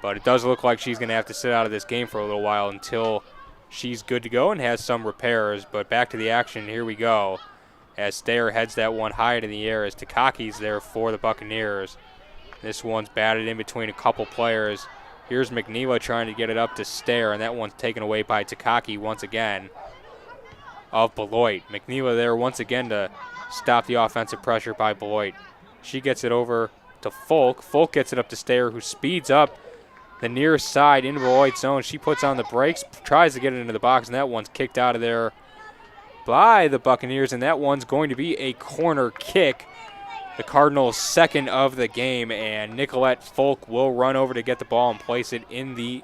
But it does look like she's going to have to sit out of this game for a little while until she's good to go and has some repairs. But back to the action, here we go. As Stayer heads that one high in the air, as Takaki's there for the Buccaneers. This one's batted in between a couple players. Here's McNeela trying to get it up to Stayer, and that one's taken away by Takaki once again of Beloit. McNeela there once again to stop the offensive pressure by Beloit. She gets it over to Folk. Folk gets it up to Stayer, who speeds up the near side into Beloit's zone. She puts on the brakes, tries to get it into the box, and that one's kicked out of there by the Buccaneers, and that one's going to be a corner kick. The Cardinals' second of the game, and Nicolette Folk will run over to get the ball and place it in the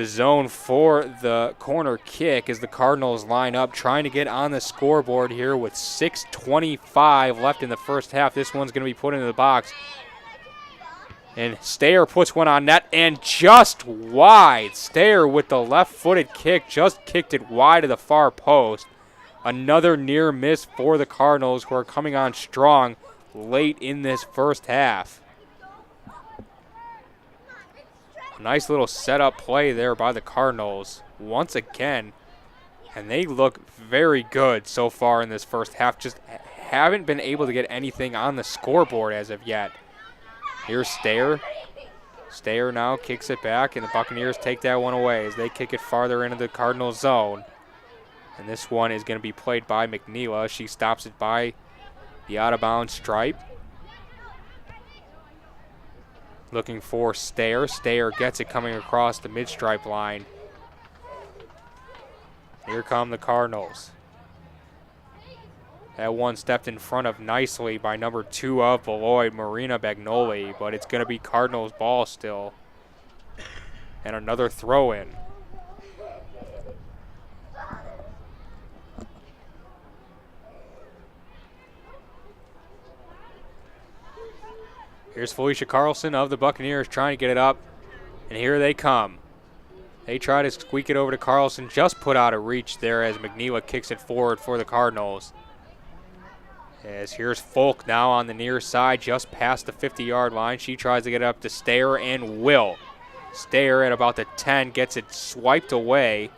zone for the corner kick, as the Cardinals line up trying to get on the scoreboard here with 6:25 left in the first half. This one's going to be put into the box, and Stayer puts one on net and just wide. Stayer with the left-footed kick just kicked it wide to the far post. Another near miss for the Cardinals, who are coming on strong late in this first half. Nice little setup play there by the Cardinals once again, and they look very good so far in this first half. Just haven't been able to get anything on the scoreboard as of yet. Here's Stayer. Stayer now kicks it back, and the Buccaneers take that one away as they kick it farther into the Cardinals zone. And this one is going to be played by McNeela. She stops it by the out-of-bounds stripe. Looking for Stayer. Stayer gets it coming across the mid-stripe line. Here come the Cardinals. That one stepped in front of nicely by number 2 of Beloit, Marina Bagnoli, but it's going to be Cardinals ball still. And another throw-in. Here's Felicia Carlson of the Buccaneers trying to get it up, and here they come. They try to squeak it over to Carlson, just put out of reach there as McNeela kicks it forward for the Cardinals. As here's Folk now on the near side, just past the 50-yard line. She tries to get it up to Stayer and will. Stayer at about the 10 gets it swiped away.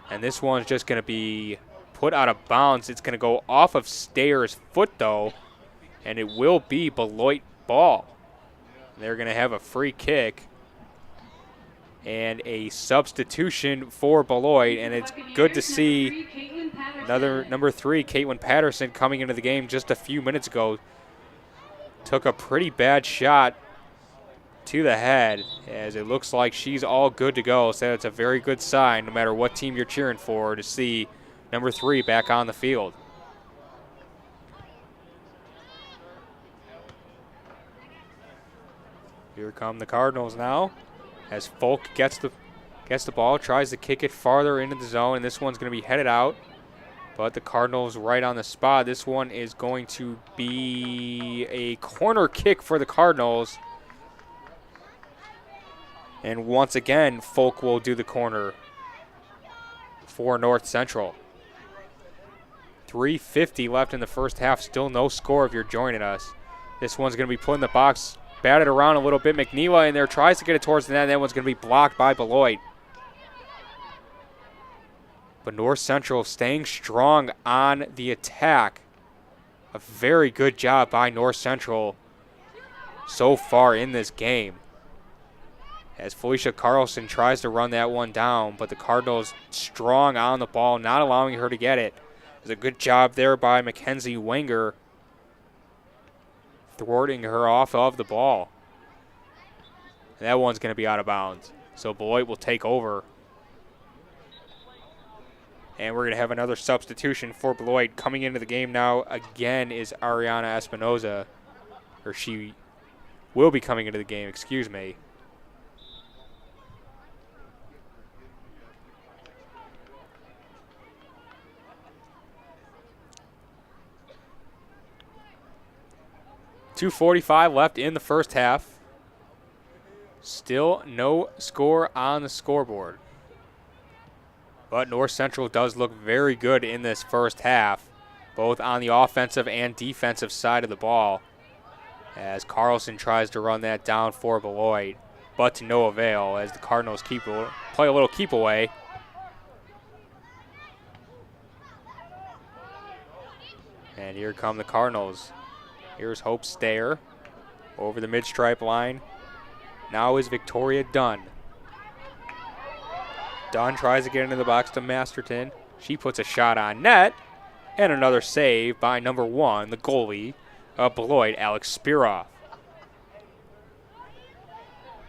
And this one's just going to be put out of bounds. It's going to go off of Stayer's foot, though, and it will be Beloit ball. They're going to have a free kick and a substitution for Beloit, and it's good to see another number 3, Caitlin Patterson, coming into the game just a few minutes ago. Took a pretty bad shot to the head, as it looks like she's all good to go. So it's a very good sign, no matter what team you're cheering for, to see number 3 back on the field. Here come the Cardinals now, as Folk gets the ball, tries to kick it farther into the zone, and this one's going to be headed out. But the Cardinals right on the spot. This one is going to be a corner kick for the Cardinals. And once again, Folk will do the corner for North Central. 3:50 left in the first half. Still no score if you're joining us. This one's going to be put in the box, batted around a little bit. McNeela in there tries to get it towards the net. That one's going to be blocked by Beloit. But North Central staying strong on the attack. A very good job by North Central so far in this game. As Felicia Carlson tries to run that one down, but the Cardinals strong on the ball, not allowing her to get it. It's a good job there by Mackenzie Wenger, thwarting her off of the ball. And that one's going to be out of bounds. So Beloit will take over. And we're going to have another substitution for Beloit. Coming into the game now again is Ariana Espinoza. Or she will be coming into the game, excuse me. .245 left in the first half. Still no score on the scoreboard. But North Central does look very good in this first half, both on the offensive and defensive side of the ball, as Carlson tries to run that down for Beloit, but to no avail as the Cardinals play a little keep away. And here come the Cardinals. Here's Hope Stayer over the mid-stripe line. Now is Victoria Dunn. Dunn tries to get into the box to Masterton. She puts a shot on net. And another save by number 1, the goalie of Beloit, Alex Spiroff.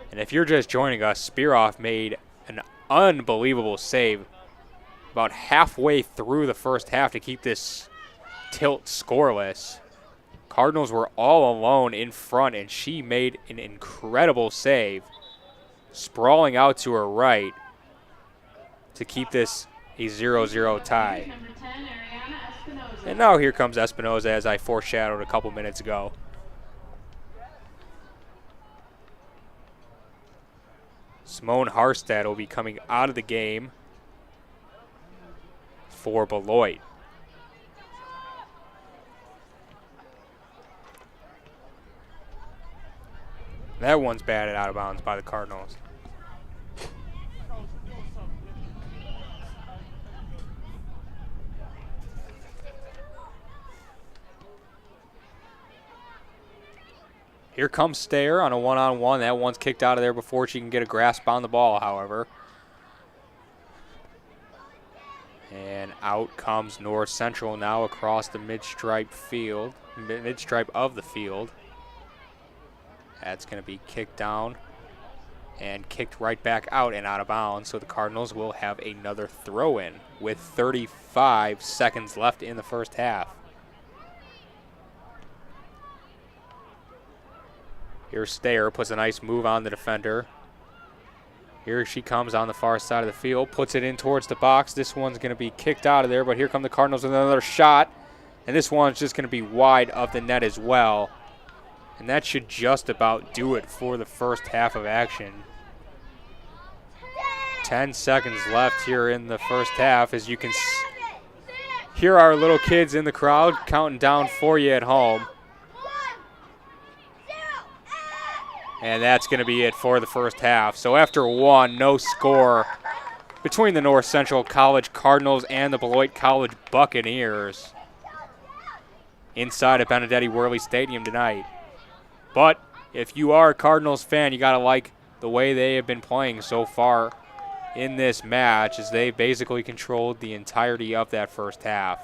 And if you're just joining us, Spiroff made an unbelievable save about halfway through the first half to keep this tilt scoreless. Cardinals were all alone in front, and she made an incredible save, sprawling out to her right to keep this a 0-0 tie. And now here comes Espinoza, as I foreshadowed a couple minutes ago. Simone Harstad will be coming out of the game for Beloit. That one's batted out of bounds by the Cardinals. Here comes Stair on a one-on-one. That one's kicked out of there before she can get a grasp on the ball, however. And out comes North Central now across the mid-stripe field, mid-stripe of the field. That's going to be kicked down and kicked right back out and out of bounds. So the Cardinals will have another throw-in with 35 seconds left in the first half. Here's Stair, puts a nice move on the defender. Here she comes on the far side of the field, puts it in towards the box. This one's going to be kicked out of there, but here come the Cardinals with another shot. And this one's just going to be wide of the net as well. And that should just about do it for the first half of action. 10 seconds left here in the first half. As you can hear our little kids in the crowd counting down for you at home. And that's going to be it for the first half. So after one, no score between the North Central College Cardinals and the Beloit College Buccaneers inside of Benedetti Worley Stadium tonight. But if you are a Cardinals fan, you got to like the way they have been playing so far in this match, as they basically controlled the entirety of that first half.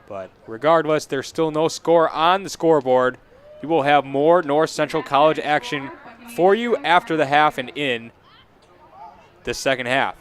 But regardless, there's still no score on the scoreboard. We will have more North Central College action for you after the half and in the second half.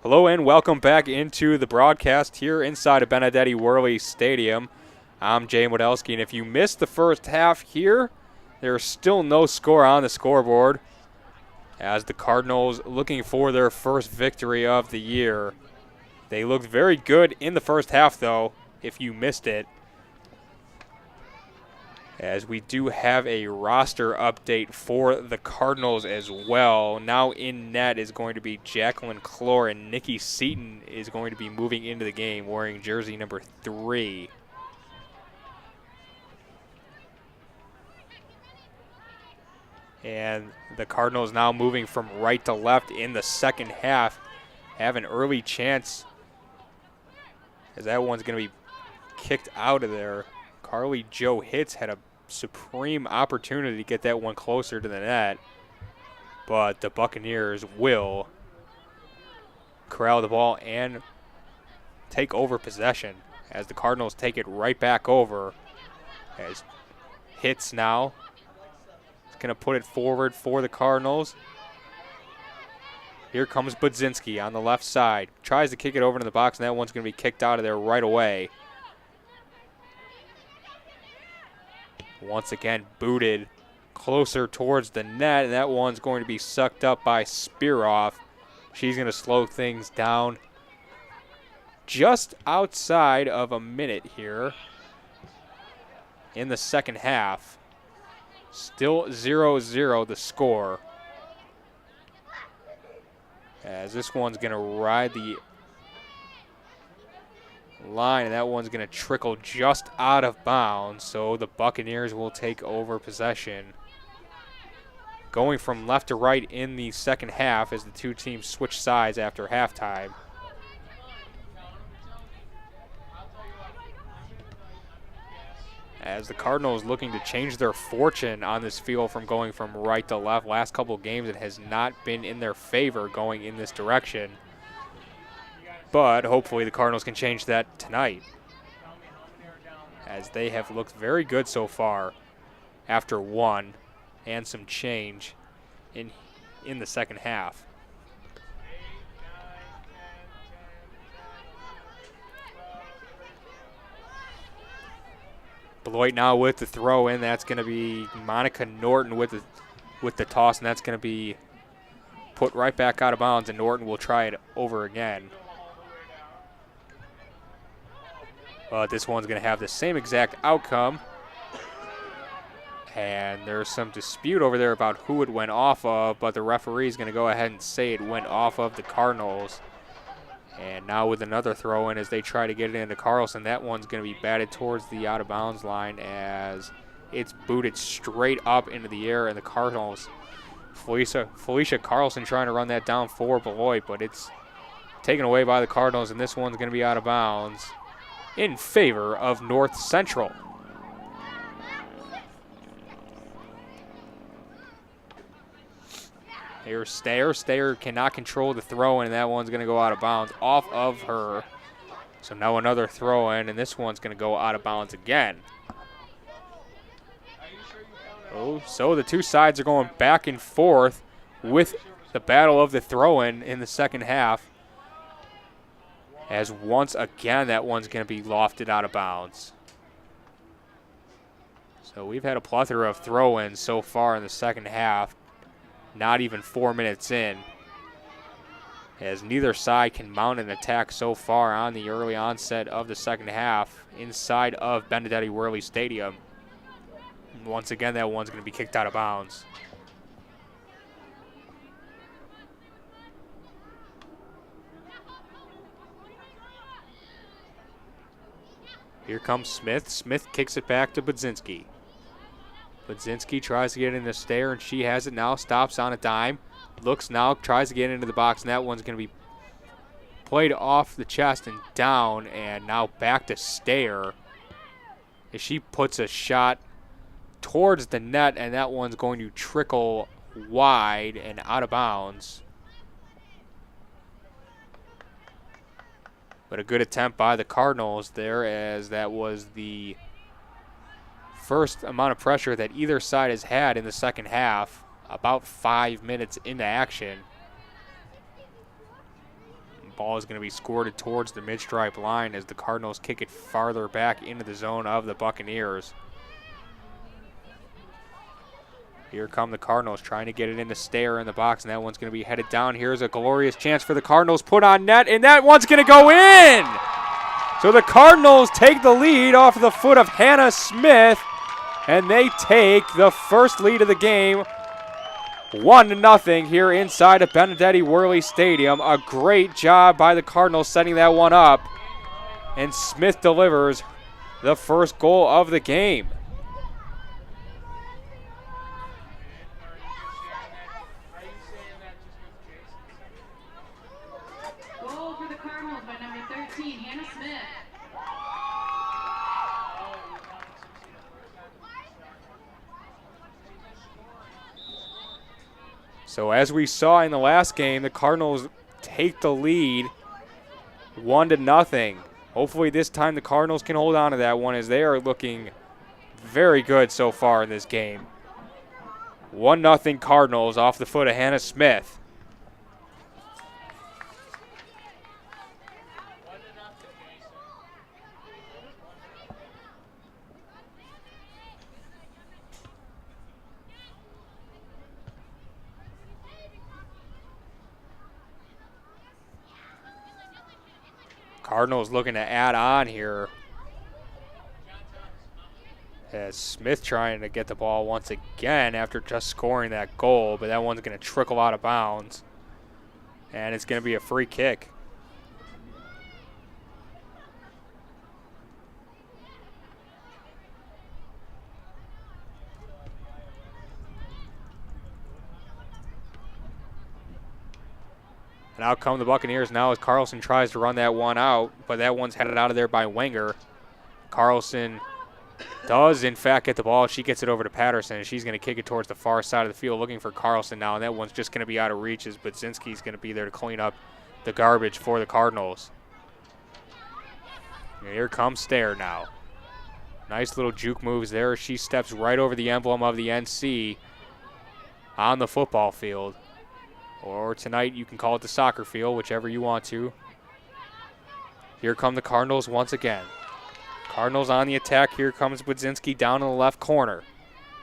Hello and welcome back into the broadcast here inside of Benedetti Worley Stadium. I'm Jay Modelski, and if you missed the first half here, there's still no score on the scoreboard as the Cardinals looking for their first victory of the year. They looked very good in the first half, though, if you missed it, as we do have a roster update for the Cardinals as well. Now in net is going to be Jacqueline Clore, and Nikki Seaton is going to be moving into the game wearing jersey number 3. And the Cardinals now moving from right to left in the second half have an early chance, as that one's going to be kicked out of there. Carly Jo Hitz had a supreme opportunity to get that one closer to the net, but the Buccaneers will corral the ball and take over possession as the Cardinals take it right back over. As Hitz now is going to put it forward for the Cardinals. Here comes Budzinski on the left side. Tries to kick it over to the box, and that one's going to be kicked out of there right away. Once again, booted closer towards the net, and that one's going to be sucked up by Spearoff. She's going to slow things down just outside of a minute here in the second half. Still 0-0 the score, as this one's going to ride the line, and that one's going to trickle just out of bounds, so the Buccaneers will take over possession. Going from left to right in the second half as the two teams switch sides after halftime. As the Cardinals looking to change their fortune on this field from going from right to left. Last couple of games it has not been in their favor going in this direction, but hopefully the Cardinals can change that tonight, as they have looked very good so far after one and some change in the second half. Beloit now with the throw in. That's going to be Monica Norton with the toss, and that's going to be put right back out of bounds, and Norton will try it over again. But this one's going to have the same exact outcome. And there's some dispute over there about who it went off of, but the referee is going to go ahead and say it went off of the Cardinals. And now with another throw in as they try to get it into Carlson, that one's going to be batted towards the out of bounds line as it's booted straight up into the air, and the Cardinals, Felicia Carlson trying to run that down for Beloit, but it's taken away by the Cardinals, and this one's going to be out of bounds in favor of North Central. Here's Stayer. Stayer cannot control the throw, and that one's going to go out of bounds off of her. So now another throw in, and this one's going to go out of bounds again. Oh, so the two sides are going back and forth with the battle of the throw-in in the second half, as once again that one's going to be lofted out of bounds. So we've had a plethora of throw-ins so far in the second half, not even 4 minutes in, as neither side can mount an attack so far on the early onset of the second half inside of Benedetti Worley Stadium. Once again, that one's going to be kicked out of bounds. Here comes Smith. Smith kicks it back to Budzinski. Budzinski tries to get in the Stayer, and she has it now. Stops on a dime. Looks now, tries to get into the box, and that one's going to be played off the chest and down, and now back to Stayer as she puts a shot towards the net, and that one's going to trickle wide and out of bounds. But a good attempt by the Cardinals there, as that was the first amount of pressure that either side has had in the second half, about 5 minutes into action. Ball is going to be squirted towards the mid-stripe line as the Cardinals kick it farther back into the zone of the Buccaneers. Here come the Cardinals trying to get it into Stayer in the box, and that one's going to be headed down. Here's a glorious chance for the Cardinals, put on net, and that one's going to go in! So the Cardinals take the lead off the foot of Hannah Smith, and they take the first lead of the game, 1-0 here inside of Benedetti Worley Stadium. A great job by the Cardinals setting that one up, and Smith delivers the first goal of the game. Goal for the Cardinals by number 13, Hannah Smith. So as we saw in the last game, the Cardinals take the lead 1-0. Hopefully this time the Cardinals can hold on to that one, as they are looking very good so far in this game. 1-0 Cardinals off the foot of Hannah Smith. Cardinals looking to add on here. As Smith trying to get the ball once again after just scoring that goal, but that one's going to trickle out of bounds. And it's going to be a free kick. And out come the Buccaneers now as Carlson tries to run that one out, but that one's headed out of there by Wenger. Carlson does, in fact, get the ball. She gets it over to Patterson, and she's going to kick it towards the far side of the field looking for Carlson now, and that one's just going to be out of reach as Budzinski's going to be there to clean up the garbage for the Cardinals. And here comes Stair now. Nice little juke moves there. She steps right over the emblem of the NC on the football field. Or tonight you can call it the soccer field, whichever you want to. Here come the Cardinals once again. Cardinals on the attack. Here comes Budzinski down in the left corner.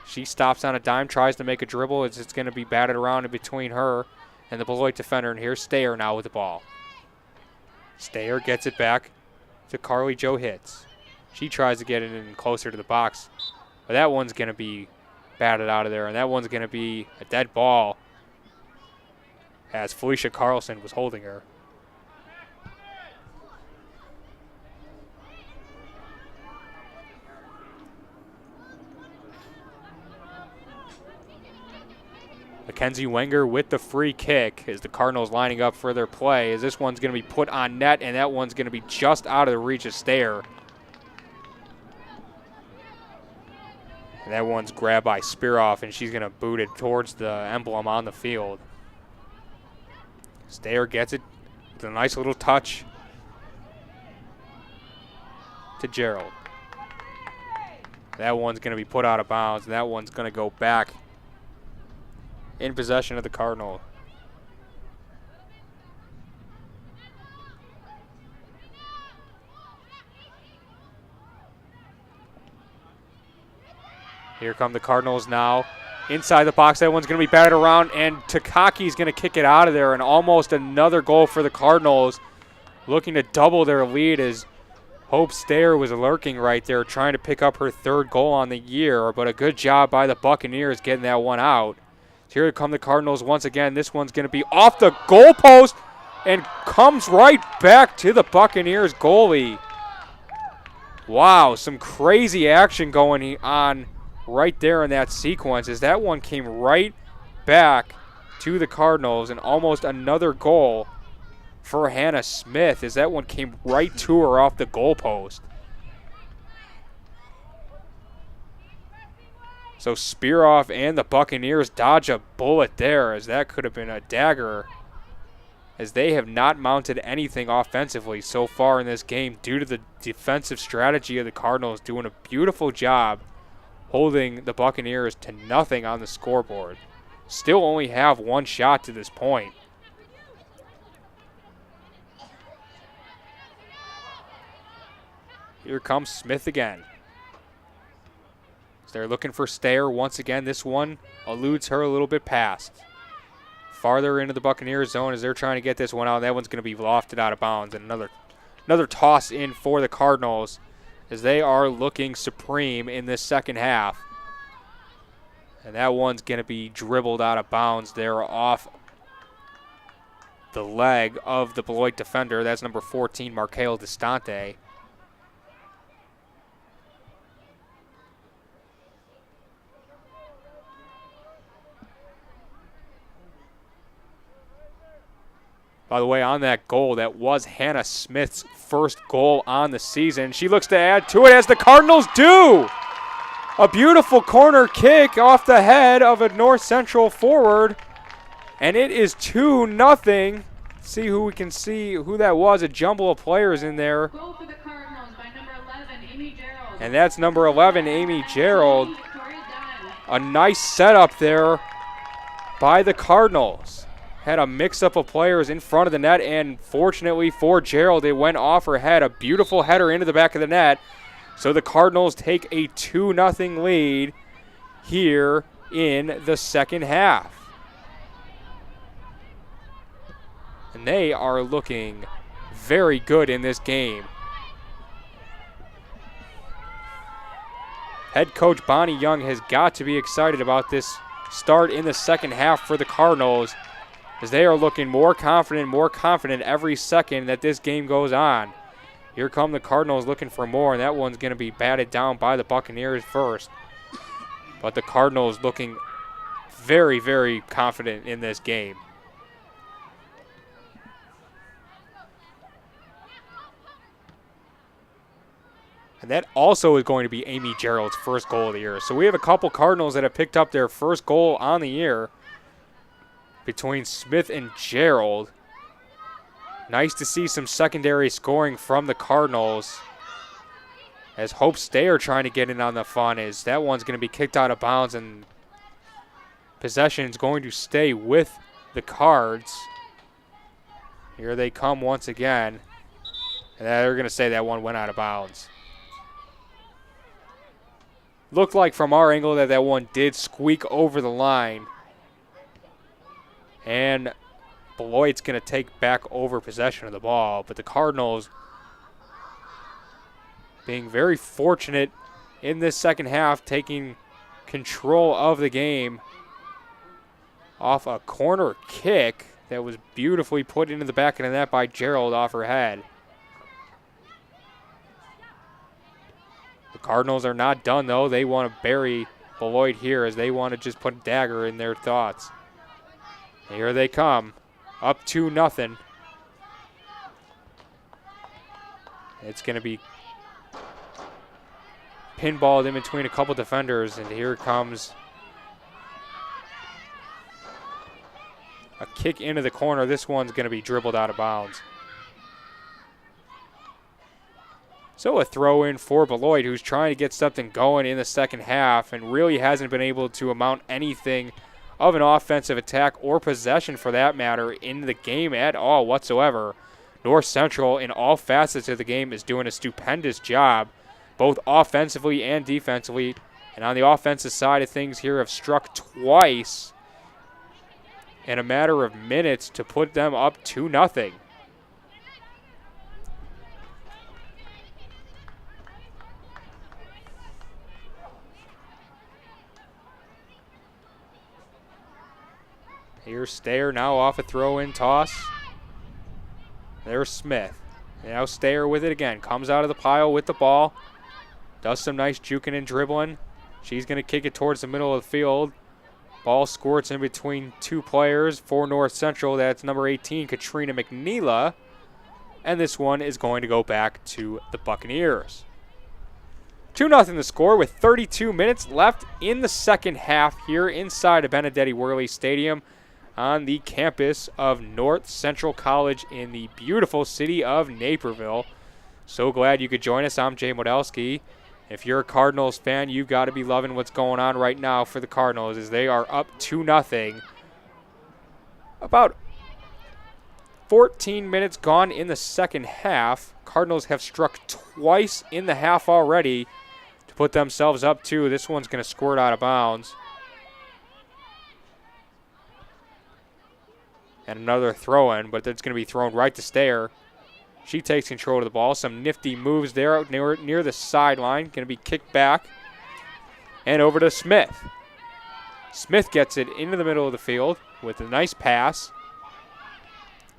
She stops on a dime, tries to make a dribble. It's going to be batted around in between her and the Beloit defender. And here's Stayer now with the ball. Stayer gets it back to Carly Jo Hitz. She tries to get it in closer to the box. But that one's going to be batted out of there. And that one's going to be a dead ball, as Felicia Carlson was holding her. Mackenzie Wenger with the free kick as the Cardinals lining up for their play, as this one's going to be put on net, and that one's going to be just out of the reach of Stayer. And that one's grabbed by Spearoff, and she's going to boot it towards the emblem on the field. Stayer gets it with a nice little touch to Gerald. That one's going to be put out of bounds, and that one's going to go back in possession of the Cardinal. Here come the Cardinals now. Inside the box, that one's going to be batted around, and Takaki's going to kick it out of there, and almost another goal for the Cardinals, looking to double their lead as Hope Stayer was lurking right there, trying to pick up her third goal on the year, but a good job by the Buccaneers getting that one out. So here come the Cardinals once again. This one's going to be off the goalpost and comes right back to the Buccaneers goalie. Wow, some crazy action going on right there in that sequence, as that one came right back to the Cardinals, and almost another goal for Hannah Smith, as that one came right to her off the goalpost. So Spearoff and the Buccaneers dodge a bullet there, as that could have been a dagger, as they have not mounted anything offensively so far in this game due to the defensive strategy of the Cardinals doing a beautiful job holding the Buccaneers to nothing on the scoreboard. Still only have one shot to this point. Here comes Smith again. So they're looking for Stayer once again. This one eludes her a little bit past. Farther into the Buccaneers zone as they're trying to get this one out. That one's going to be lofted out of bounds. And another toss in for the Cardinals as they are looking supreme in this second half. And that one's going to be dribbled out of bounds there off the leg of the Beloit defender. That's number 14, Markel Destante. By the way, on that goal, that was Hannah Smith's first goal on the season. She looks to add to it as the Cardinals do. A beautiful corner kick off the head of a North Central forward. And it is 2-0. See who we can see who that was. A jumble of players in there. Goal for the Cardinals by number 11, Amy Gerald. And that's number 11, Amy Gerald. A nice setup there by the Cardinals. Had a mix-up of players in front of the net, and fortunately for Gerald, it went off her head. A beautiful header into the back of the net. So the Cardinals take a 2-0 lead here in the second half. And they are looking very good in this game. Head coach Bonnie Young has got to be excited about this start in the second half for the Cardinals, as they are looking more confident every second that this game goes on. Here come the Cardinals looking for more, and that one's going to be batted down by the Buccaneers first. But the Cardinals looking very, very confident in this game. And that also is going to be Amy Gerald's first goal of the year. So we have a couple Cardinals that have picked up their first goal on the year between Smith and Gerald. Nice to see some secondary scoring from the Cardinals, as Hope Stayer trying to get in on the fun, as that one's going to be kicked out of bounds, and possession is going to stay with the Cards. Here they come once again, and they're going to say that one went out of bounds. Looked like from our angle that one did squeak over the line, and Beloit's going to take back over possession of the ball, but the Cardinals being very fortunate in this second half, taking control of the game off a corner kick that was beautifully put into the back of the net by Gerald off her head. The Cardinals are not done, though. They want to bury Beloit here, as they want to just put a dagger in their thoughts. Here they come. Up 2-0. It's going to be pinballed in between a couple defenders, and here comes a kick into the corner. This one's going to be dribbled out of bounds. So a throw in for Beloit, who's trying to get something going in the second half and really hasn't been able to amount anything of an offensive attack or possession, for that matter, in the game at all whatsoever. North Central, in all facets of the game, is doing a stupendous job, both offensively and defensively. And on the offensive side of things here, have struck twice in a matter of minutes to put them up 2-0. Here's Stayer now off a throw-in toss. There's Smith. Now Stayer with it again. Comes out of the pile with the ball. Does some nice juking and dribbling. She's going to kick it towards the middle of the field. Ball squirts in between two players for North Central. That's number 18, Katrina McNeela. And this one is going to go back to the Buccaneers. 2-0 the score with 32 minutes left in the second half here inside of Benedetti Worley Stadium on the campus of North Central College in the beautiful city of Naperville. So glad you could join us. I'm Jay Modelski. If you're a Cardinals fan, you've got to be loving what's going on right now for the Cardinals, as they are up 2-0. About 14 minutes gone in the second half. Cardinals have struck twice in the half already to put themselves up 2. This one's going to squirt out of bounds. And another throw-in, but it's going to be thrown right to Stair. She takes control of the ball. Some nifty moves there out near the sideline. Going to be kicked back. And over to Smith. Smith gets it into the middle of the field with a nice pass.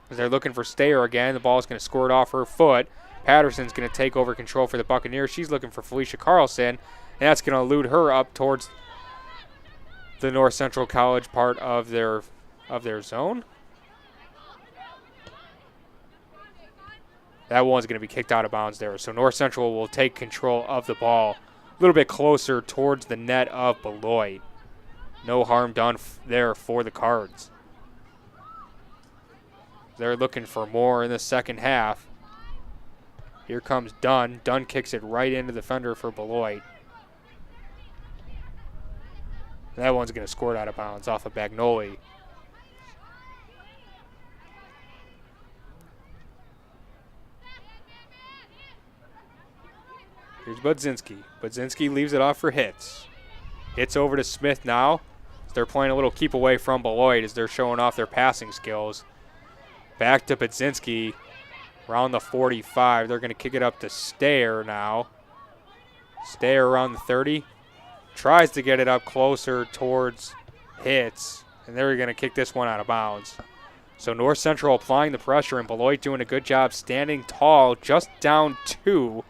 As they're looking for Stair again, the ball is going to squirt off her foot. Patterson's going to take over control for the Buccaneers. She's looking for Felicia Carlson, and that's going to elude her up towards the North Central College part of their zone. That one's going to be kicked out of bounds there. So North Central will take control of the ball a little bit closer towards the net of Beloit. No harm done there for the Cards. They're looking for more in the second half. Here comes Dunn. Dunn kicks it right into the fender for Beloit. That one's going to squirt out of bounds off of Bagnoli. Here's Budzinski. Budzinski leaves it off for Hits. Hits over to Smith now. They're playing a little keep away from Beloit as they're showing off their passing skills. Back to Budzinski around the 45. They're going to kick it up to Stair now. Stair around the 30. Tries to get it up closer towards Hits. And they're going to kick this one out of bounds. So North Central applying the pressure and Beloit doing a good job standing tall, just down 2.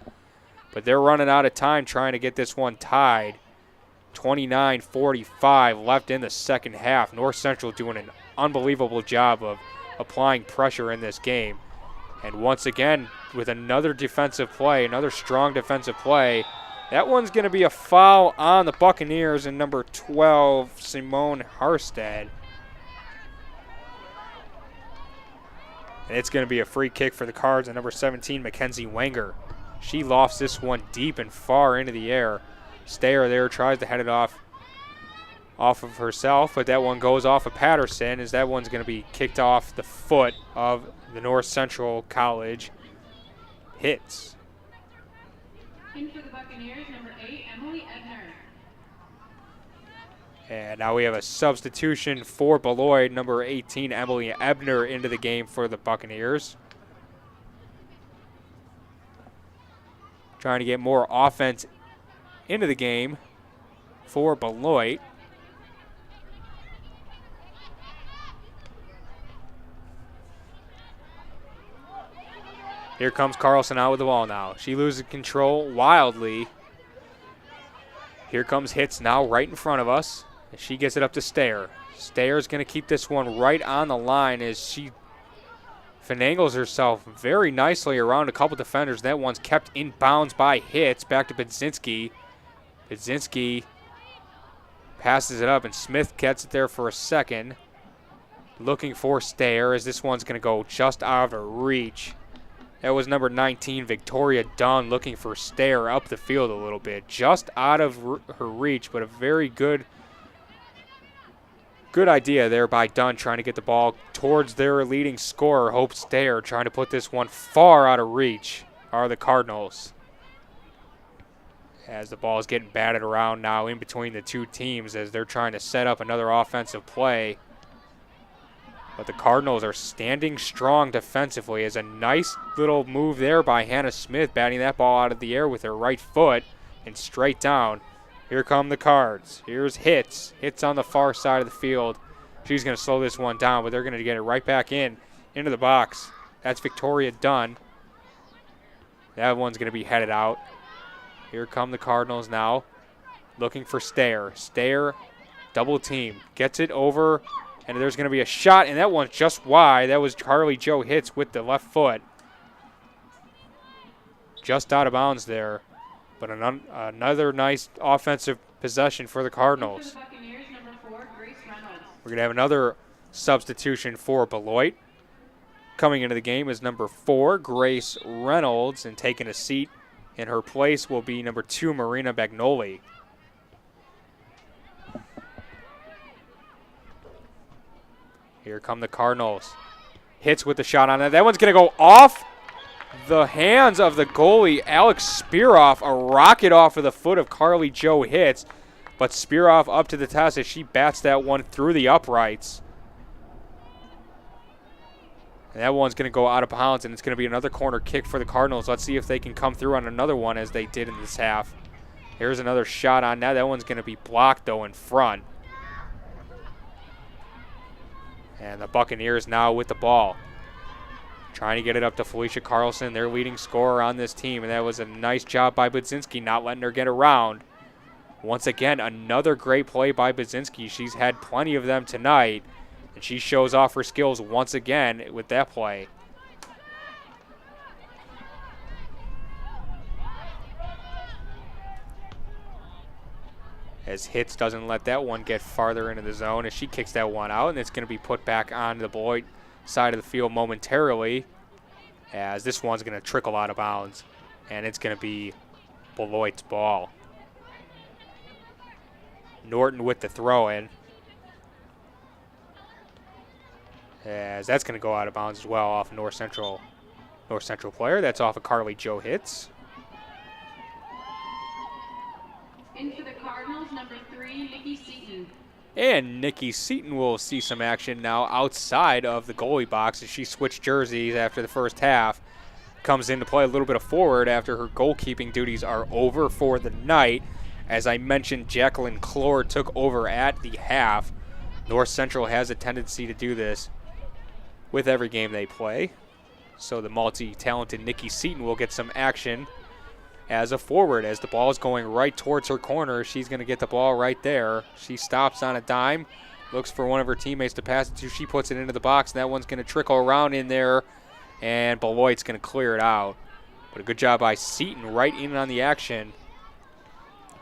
But they're running out of time trying to get this one tied. 29:45 left in the second half. North Central doing an unbelievable job of applying pressure in this game. And once again, with another defensive play, another strong defensive play, that one's going to be a foul on the Buccaneers and number 12, Simone Harstead. And it's going to be a free kick for the Cards and number 17, Mackenzie Wenger. She lofts this one deep and far into the air. Stair there tries to head it off of herself, but that one goes off of Patterson as that one's going to be kicked off the foot of the North Central College. Hits. In for the Buccaneers, number 8, Emily Ebner. And now we have a substitution for Beloit, number 18, Emily Ebner, into the game for the Buccaneers. Trying to get more offense into the game for Beloit. Here comes Carlson out with the ball now. She loses control wildly. Here comes Hits now right in front of us. And she gets it up to Stair. Stair's going to keep this one right on the line as she finagles herself very nicely around a couple defenders. That one's kept in bounds by Hits. Back to Budzinski. Budzinski passes it up, and Smith gets it there for a second. Looking for Stair as this one's going to go just out of her reach. That was number 19, Victoria Dunn, looking for Stair up the field a little bit. Just out of her reach, but a very good idea there by Dunn, trying to get the ball towards their leading scorer, Hope Stair, trying to put this one far out of reach are the Cardinals. As the ball is getting batted around now in between the two teams as they're trying to set up another offensive play. But the Cardinals are standing strong defensively as a nice little move there by Hannah Smith, batting that ball out of the air with her right foot and straight down. Here come the Cards. Here's Hits. Hits on the far side of the field. She's going to slow this one down, but they're going to get it right back into the box. That's Victoria Dunn. That one's going to be headed out. Here come the Cardinals now, looking for Stair. Stair, double team, gets it over, and there's going to be a shot, and that one's just wide. That was Carly Joe Hits with the left foot. Just out of bounds there, but another nice offensive possession for the Cardinals. For the Buccaneers, number 4, Grace Reynolds. We're going to have another substitution for Beloit. Coming into the game is number 4, Grace Reynolds, and taking a seat in her place will be number 2, Marina Bagnoli. Here come the Cardinals. Hits with the shot on that. That one's going to go off the hands of the goalie, Alex Spearoff. A rocket off of the foot of Carly Jo Hitz. But Spearoff up to the test as she bats that one through the uprights. And that one's going to go out of bounds, and it's going to be another corner kick for the Cardinals. Let's see if they can come through on another one as they did in this half. Here's another shot on that. That one's going to be blocked, though, in front. And the Buccaneers now with the ball. Trying to get it up to Felicia Carlson, their leading scorer on this team. And that was a nice job by Budzinski, not letting her get around. Once again, another great play by Budzinski. She's had plenty of them tonight. And she shows off her skills once again with that play. As Hitz doesn't let that one get farther into the zone as she kicks that one out, and it's going to be put back on the Beloit side of the field momentarily, as this one's going to trickle out of bounds, and it's going to be Beloit's ball. Norton with the throw-in, as that's going to go out of bounds as well off North Central player. That's off of Carly Jo Hitz. In for the Cardinals, number 3, Nikki Seaton. And Nikki Seaton will see some action now outside of the goalie box as she switched jerseys after the first half. Comes in to play a little bit of forward after her goalkeeping duties are over for the night. As I mentioned, Jacqueline Clore took over at the half. North Central has a tendency to do this with every game they play. So the multi-talented Nikki Seaton will get some action as a forward. As the ball is going right towards her corner, she's going to get the ball right there. She stops on a dime, looks for one of her teammates to pass it to. She puts it into the box, and that one's going to trickle around in there, and Beloit's going to clear it out. But a good job by Seaton right in on the action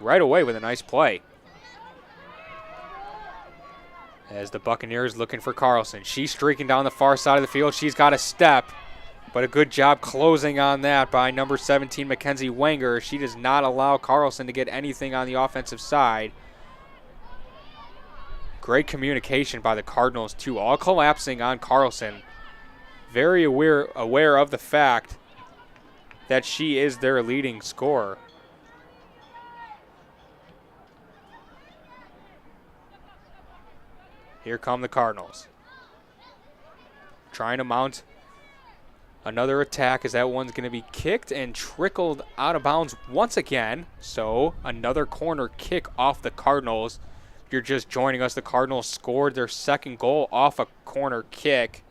right away with a nice play. As the Buccaneers looking for Carlson. She's streaking down the far side of the field. She's got a step. But a good job closing on that by number 17, Mackenzie Wenger. She does not allow Carlson to get anything on the offensive side. Great communication by the Cardinals, too, all collapsing on Carlson. Very aware of the fact that she is their leading scorer. Here come the Cardinals. Trying to mount another attack as that one's going to be kicked and trickled out of bounds once again. So another corner kick off the Cardinals. If you're just joining us, the Cardinals scored their second goal off a corner kick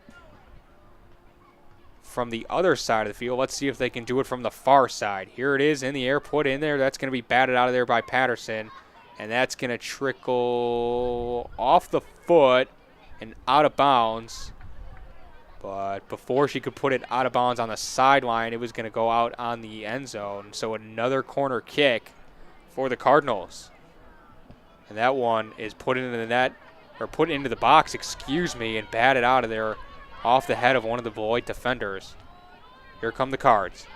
from the other side of the field. Let's see if they can do it from the far side. Here it is in the air, put in there. That's going to be batted out of there by Patterson. And that's going to trickle off the foot and out of bounds. But before she could put it out of bounds on the sideline, it was going to go out on the end zone. So another corner kick for the Cardinals. And that one is put into the net, or put into the box, and batted out of there off the head of one of the Beloit defenders. Here come the Cards.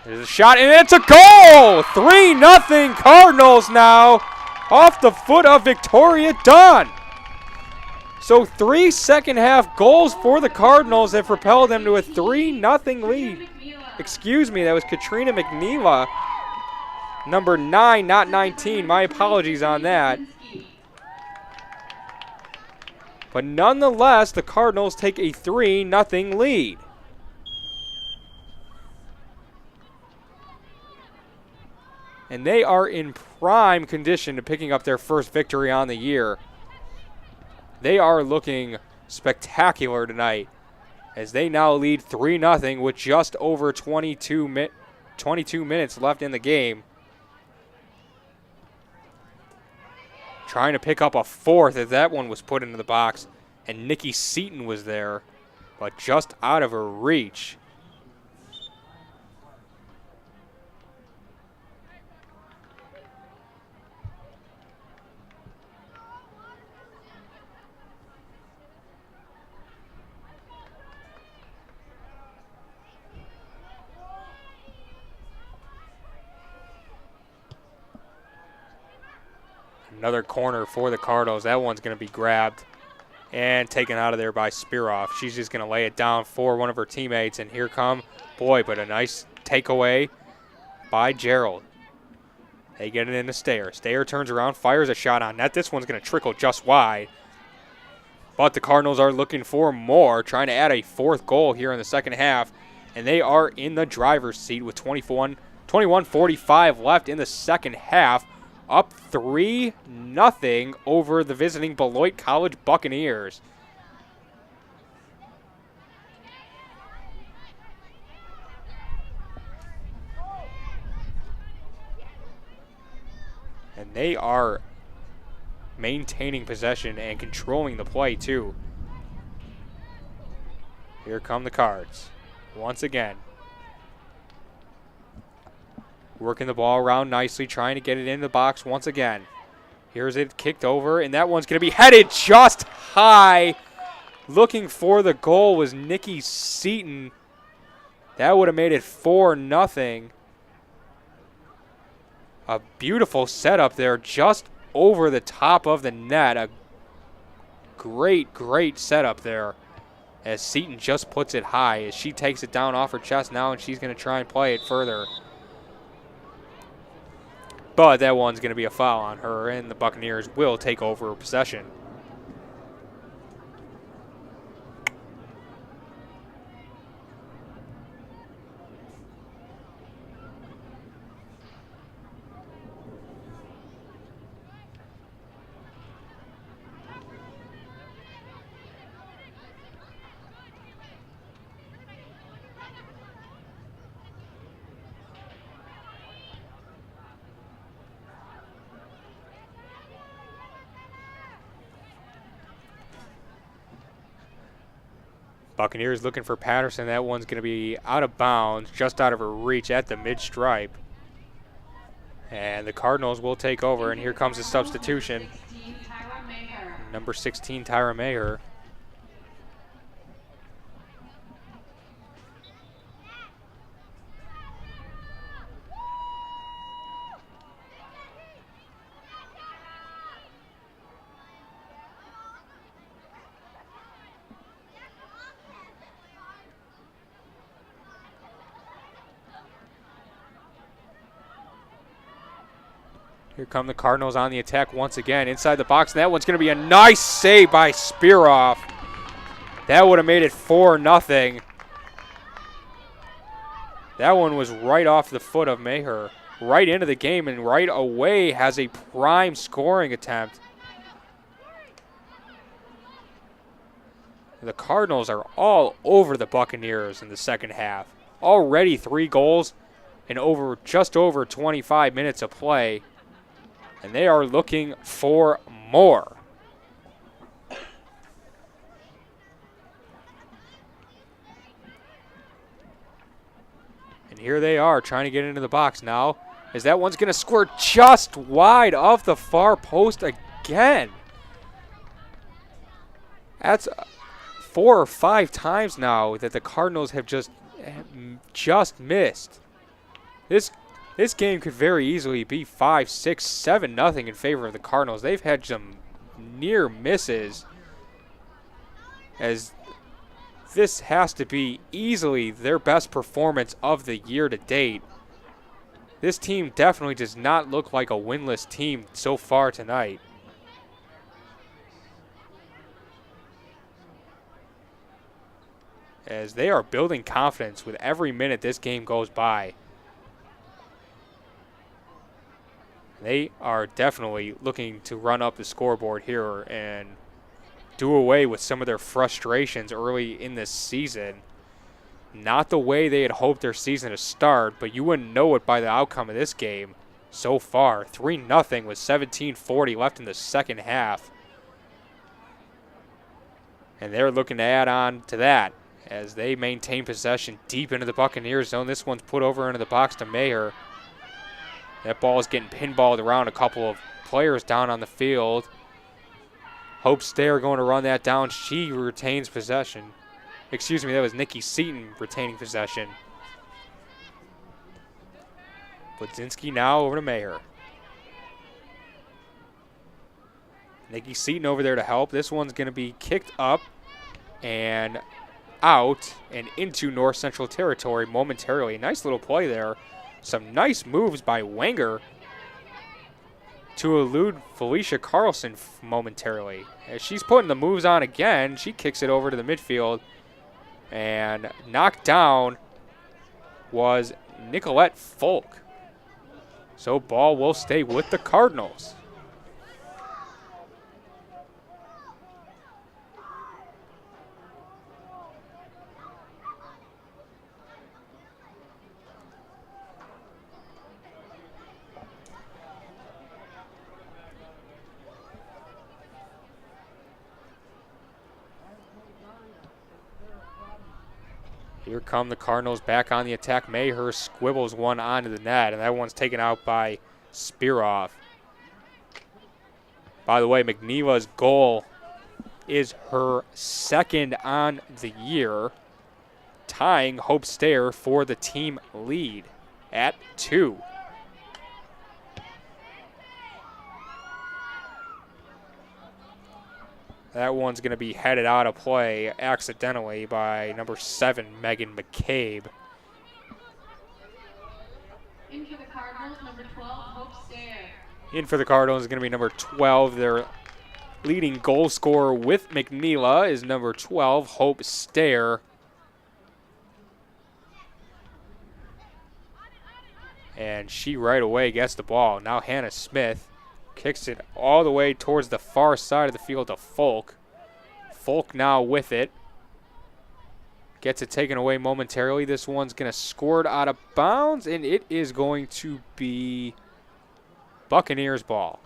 There's a shot, and it's a goal! 3-0 Cardinals now off the foot of Victoria Dunn. So 3 second-half goals for the Cardinals have propelled them to a 3-0 lead. Excuse me, that was Katrina McNeela, number 9, not 19. My apologies on that. But nonetheless, the Cardinals take a 3-0 lead. And they are in prime condition to picking up their first victory on the year. They are looking spectacular tonight as they now lead 3-0 with just over 22 minutes left in the game. Trying to pick up a fourth as that one was put into the box, and Nikki Seaton was there, but just out of her reach. Another corner for the Cardinals. That one's going to be grabbed and taken out of there by Spiroff. She's just going to lay it down for one of her teammates, and here come Beloit, but a nice takeaway by Gerald. They get it into Stayer. Stayer turns around, fires a shot on net. This one's going to trickle just wide. But the Cardinals are looking for more, trying to add a fourth goal here in the second half, and they are in the driver's seat with 21:45 left in the second half, up 3-0 over the visiting Beloit College Buccaneers. And they are maintaining possession and controlling the play too. Here come the Cards once again. Working the ball around nicely, trying to get it in the box once again. Here's it kicked over, and that one's going to be headed just high. Looking for the goal was Nikki Seaton. That would have made it 4-0. A beautiful setup there just over the top of the net. A great, great setup there as Seaton just puts it high as she takes it down off her chest now, and she's going to try and play it further. But that one's going to be a foul on her, and the Buccaneers will take over possession. Buccaneers looking for Patterson. That one's going to be out of bounds, just out of her reach at the mid-stripe. And the Cardinals will take over, and here comes the substitution. Number 16, Tyra Mayer. Here come the Cardinals on the attack once again inside the box. And that one's going to be a nice save by Spiroff. That would have made it 4-0. That one was right off the foot of Maher. Right into the game, and right away has a prime scoring attempt. The Cardinals are all over the Buccaneers in the second half. Already 3 goals in just over 25 minutes of play. And they are looking for more. And here they are trying to get into the box now, as that one's going to squirt just wide of the far post again. That's 4 or 5 times now that the Cardinals have just missed. This game could very easily be 5, 6, 7-0 in favor of the Cardinals. They've had some near misses, as this has to be easily their best performance of the year to date. This team definitely does not look like a winless team so far tonight. As they are building confidence with every minute this game goes by. They are definitely looking to run up the scoreboard here and do away with some of their frustrations early in this season. Not the way they had hoped their season to start, but you wouldn't know it by the outcome of this game so far. 3-0 with 17:40 left in the second half. And they're looking to add on to that as they maintain possession deep into the Buccaneers zone. This one's put over into the box to Mayer. That ball is getting pinballed around a couple of players down on the field. Hope Stayer going to run that down. She retains possession. Excuse me, that was Nikki Seaton retaining possession. Budzinski now over to Mayer. Nikki Seaton over there to help. This one's going to be kicked up and out and into North Central territory momentarily. Nice little play there. Some nice moves by Wenger to elude Felicia Carlson momentarily. As she's putting the moves on again, she kicks it over to the midfield. And knocked down was Nicolette Folk. So ball will stay with the Cardinals. Here come the Cardinals back on the attack. Mayher squibbles one onto the net, and that one's taken out by Spearoff. By the way, McNeva's goal is her second on the year, tying Hope Stair for the team lead at 2. That one's going to be headed out of play accidentally by number 7, Megan McCabe. In for the Cardinals, number 12, Hope Stair. In for the Cardinals is going to be number 12. Their leading goal scorer with McNeela is number 12, Hope Stair. And she right away gets the ball. Now Hannah Smith kicks it all the way towards the far side of the field to Folk. Folk now with it. Gets it taken away momentarily. This one's going to score it out of bounds, and it is going to be Buccaneers ball.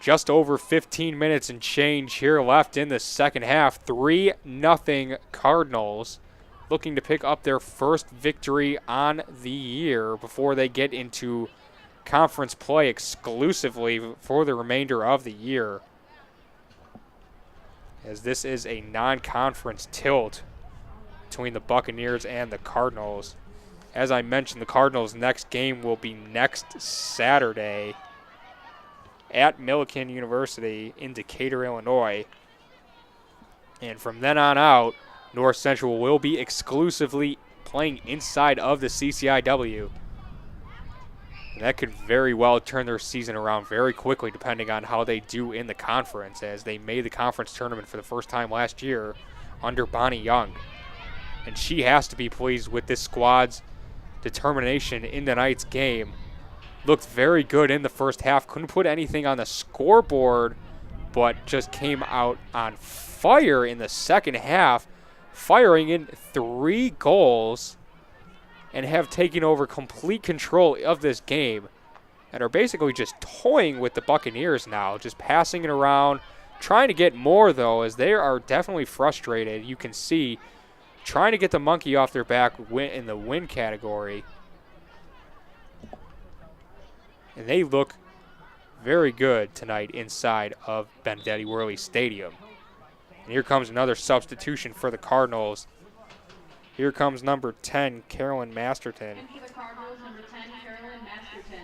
Just over 15 minutes and change here left in the second half. 3-0 Cardinals, looking to pick up their first victory on the year before they get into conference play exclusively for the remainder of the year, as this is a non-conference tilt between the Buccaneers and the Cardinals. As I mentioned, the Cardinals' next game will be next Saturday at Millikan University in Decatur, Illinois. And from then on out, North Central will be exclusively playing inside of the CCIW. And that could very well turn their season around very quickly depending on how they do in the conference, as they made the conference tournament for the first time last year under Bonnie Young. And she has to be pleased with this squad's determination in tonight's game. Looked very good in the first half. Couldn't put anything on the scoreboard, but just came out on fire in the second half, firing in 3 goals, and have taken over complete control of this game and are basically just toying with the Buccaneers now, just passing it around, trying to get more, though, as they are definitely frustrated. You can see trying to get the monkey off their back in the win category. And they look very good tonight inside of Benedetti Worley Stadium. And here comes another substitution for the Cardinals. Here comes number 10, Carolyn Masterton. In for the Cardinals, number 10, Carolyn Masterton.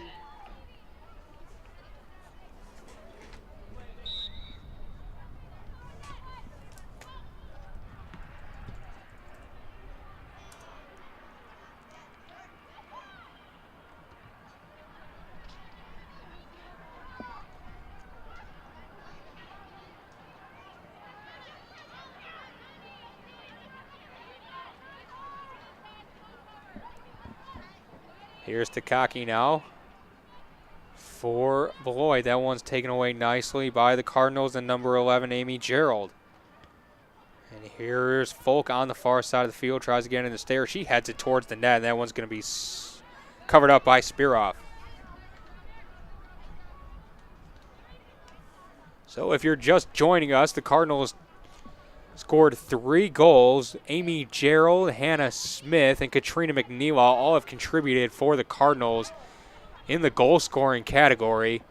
Here's Takaki now for Beloit. That one's taken away nicely by the Cardinals and number 11, Amy Gerald. And here's Folk on the far side of the field, tries to get in the stair. She heads it towards the net, and that one's going to be covered up by Spearoff. So if you're just joining us, the Cardinals scored 3 goals. Amy Gerald, Hannah Smith, and Katrina McNeela all have contributed for the Cardinals in the goal-scoring category.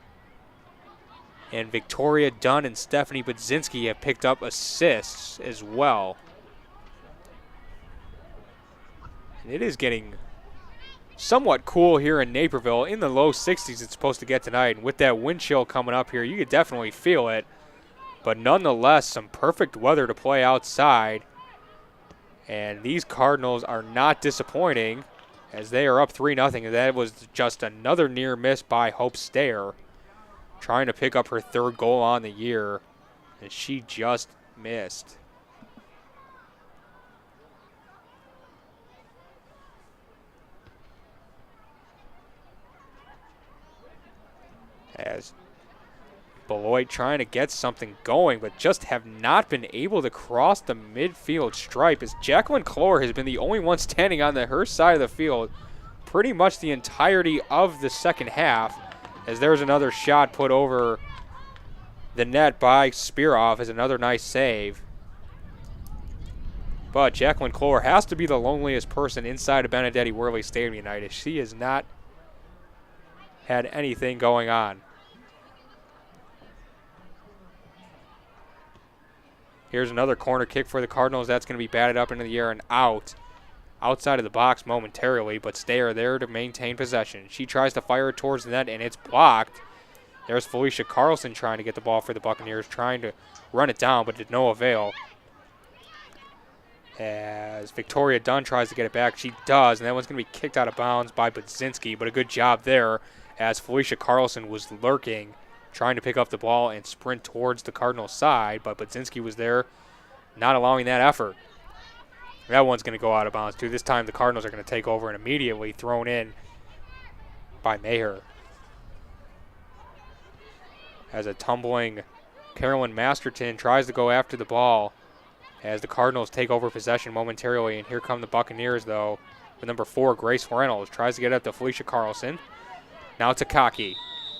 And Victoria Dunn and Stephanie Budzinski have picked up assists as well. And it is getting somewhat cool here in Naperville. In the low 60s it's supposed to get tonight. And with that wind chill coming up here, you could definitely feel it. But nonetheless, some perfect weather to play outside. And these Cardinals are not disappointing as they are up 3-0. And that was just another near miss by Hope Stayer, trying to pick up her third goal on the year. And she just missed. As Beloit trying to get something going, but just have not been able to cross the midfield stripe, as Jacqueline Clore has been the only one standing on her side of the field pretty much the entirety of the second half, as there's another shot put over the net by Spearoff as another nice save. But Jacqueline Clore has to be the loneliest person inside of Benedetti Worley Stadium United. She has not had anything going on. Here's another corner kick for the Cardinals. That's going to be batted up into the air and out. Outside of the box momentarily, but Stayer there to maintain possession. She tries to fire it towards the net, and it's blocked. There's Felicia Carlson trying to get the ball for the Buccaneers, trying to run it down, but to no avail. As Victoria Dunn tries to get it back, she does, and that one's going to be kicked out of bounds by Budzinski, but a good job there as Felicia Carlson was lurking, trying to pick up the ball and sprint towards the Cardinals' side, but Budzinski was there, not allowing that effort. That one's going to go out of bounds, too. This time the Cardinals are going to take over and immediately thrown in by Maher. As a tumbling Carolyn Masterton tries to go after the ball as the Cardinals take over possession momentarily, and here come the Buccaneers, though, with number 4, Grace Reynolds. Tries to get up to Felicia Carlson. Now to Kaki,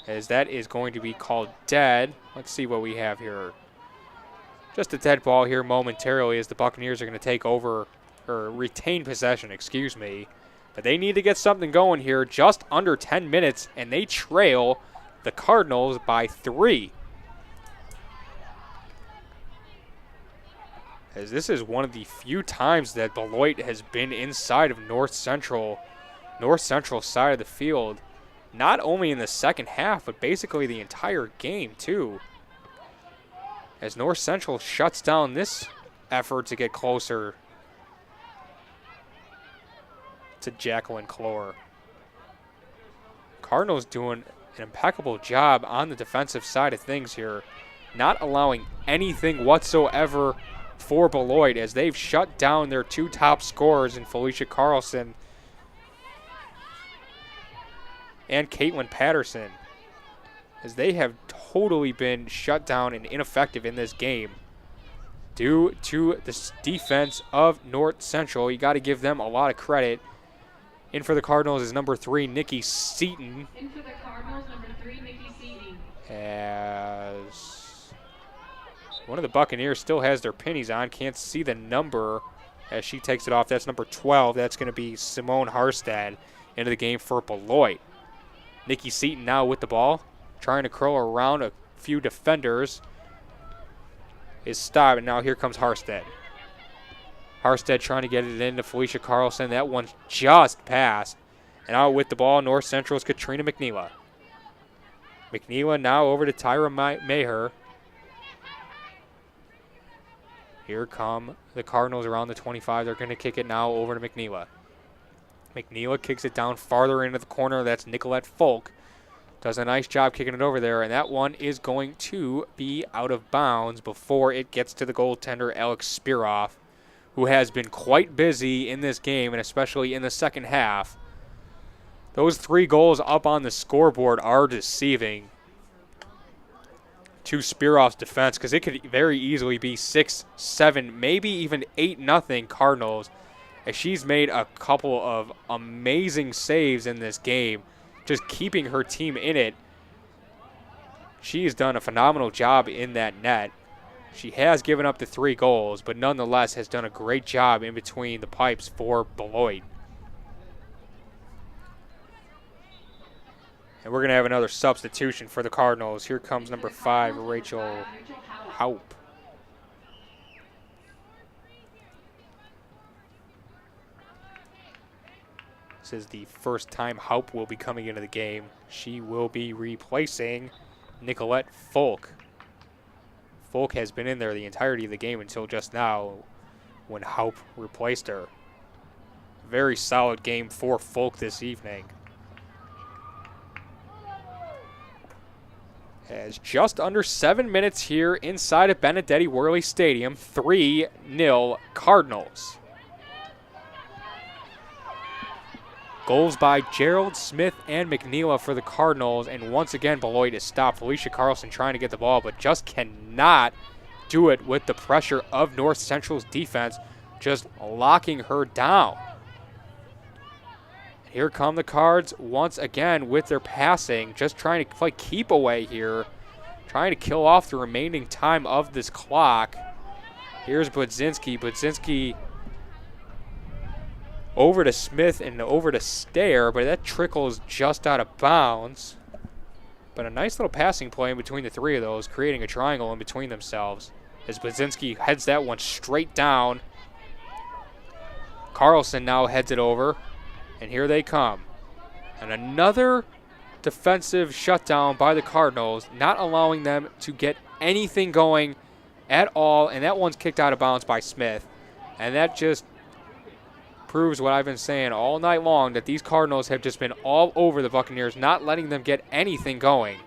as that is going to be called dead. Let's see what we have here. Just a dead ball here momentarily as the Buccaneers are going to take over, or retain possession, excuse me. But they need to get something going here. Just under 10 minutes, and they trail the Cardinals by 3. As this is one of the few times that Beloit has been inside of North Central side of the field. Not only in the second half, but basically the entire game, too. As North Central shuts down this effort to get closer to Jacqueline Clore. Cardinals doing an impeccable job on the defensive side of things here, not allowing anything whatsoever for Beloit, as they've shut down their 2 top scorers in Felicia Carlson and Caitlin Patterson, as they have totally been shut down and ineffective in this game due to the defense of North Central. You got to give them a lot of credit. In for the Cardinals is number 3, Nikki Seaton. In for the Cardinals, number 3, Nikki Seaton. As one of the Buccaneers still has their pennies on. Can't see the number as she takes it off. That's number 12. That's going to be Simone Harstad into the game for Beloit. Nikki Seaton now with the ball, trying to curl around a few defenders. Is stopped, and now here comes Harstead. Harstead trying to get it into Felicia Carlson. That one just passed. And out with the ball, North Central's Katrina McNeela. McNeela now over to Tyra Maher. Here come the Cardinals around the 25. They're going to kick it now over to McNeela. McNeela kicks it down farther into the corner. That's Nicolette Folk. Does a nice job kicking it over there, and that one is going to be out of bounds before it gets to the goaltender, Alex Spearoff, who has been quite busy in this game, and especially in the second half. Those 3 goals up on the scoreboard are deceiving to Spearoff's defense, because it could very easily be 6, 7, maybe even 8-0 Cardinals, as she's made a couple of amazing saves in this game, just keeping her team in it. She's done a phenomenal job in that net. She has given up the 3 goals, but nonetheless has done a great job in between the pipes for Beloit. And we're going to have another substitution for the Cardinals. Here comes number 5, Rachel Haupt. This is the first time Haupt will be coming into the game. She will be replacing Nicolette Folk. Folk has been in there the entirety of the game until just now when Haupt replaced her. Very solid game for Folk this evening. As just under 7 minutes here inside of Benedetti Worley Stadium, 3-0 Cardinals. Goals by Gerald, Smith, and McNeela for the Cardinals, and once again Beloit is stopped. Felicia Carlson trying to get the ball, but just cannot do it with the pressure of North Central's defense, just locking her down. Here come the Cards once again with their passing, just trying to play keep away here, trying to kill off the remaining time of this clock. Here's Budzinski. Budzinski over to Smith and over to Stair, but that trickles just out of bounds. But a nice little passing play in between the three of those, creating a triangle in between themselves. As Budzinski heads that one straight down. Carlson now heads it over, and here they come. And another defensive shutdown by the Cardinals, not allowing them to get anything going at all, and that one's kicked out of bounds by Smith. And that just proves what I've been saying all night long, that these Cardinals have just been all over the Buccaneers, not letting them get anything going.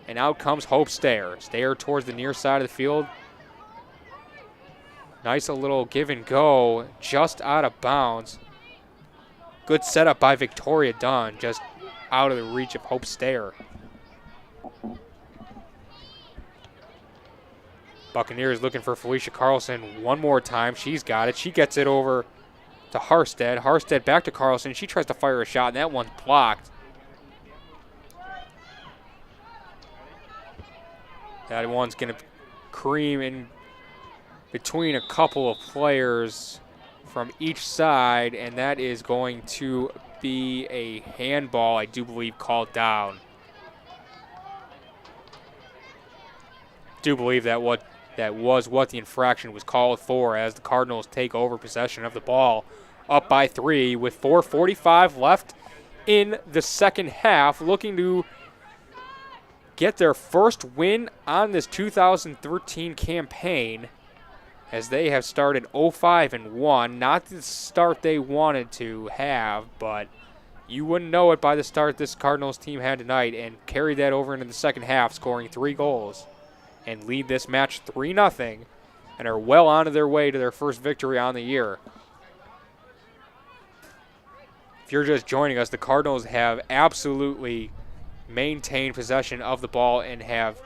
And out comes Hope Stair. Stair towards the near side of the field. Nice a little give and go, just out of bounds. Good setup by Victoria Dunn, just out of the reach of Hope Stair. Buccaneers looking for Felicia Carlson one more time. She's got it. She gets it over to Harstead. Harstead back to Carlson. She tries to fire a shot, and that one's blocked. That one's going to cream in between a couple of players from each side, and that is going to be a handball, I do believe, called down. Do believe that was what the infraction was called for, as the Cardinals take over possession of the ball, up by 3 with 4:45 left in the second half, looking to get their first win on this 2013 campaign, as they have started 0-5-1. Not the start they wanted to have, but you wouldn't know it by the start this Cardinals team had tonight, and carried that over into the second half, scoring 3 goals. And lead this match 3-0, and are well on their way to their first victory on the year. If you're just joining us, the Cardinals have absolutely maintained possession of the ball and have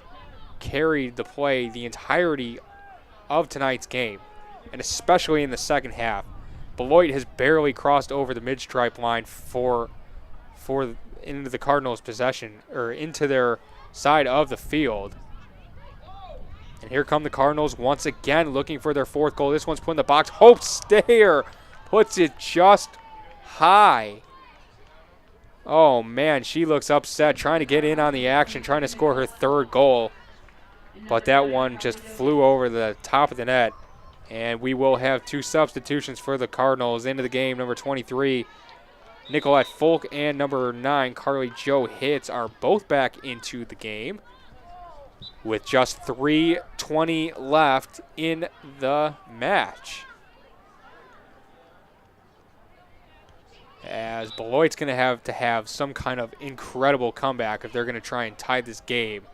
carried the play the entirety of tonight's game, and especially in the second half. Beloit has barely crossed over the mid-stripe line for into the Cardinals' possession, or into their side of the field. And here come the Cardinals once again, looking for their 4th goal. This one's put in the box. Hope Stair puts it just high. Oh, man, she looks upset, trying to get in on the action, trying to score her 3rd goal. But that one just flew over the top of the net. And we will have 2 substitutions for the Cardinals into the game. Number 23, Nicolette Folk, and number 9, Carly Jo Hitz, are both back into the game, with just 3:20 left in the match. As Beloit's going to have some kind of incredible comeback if they're going to try and tie this game.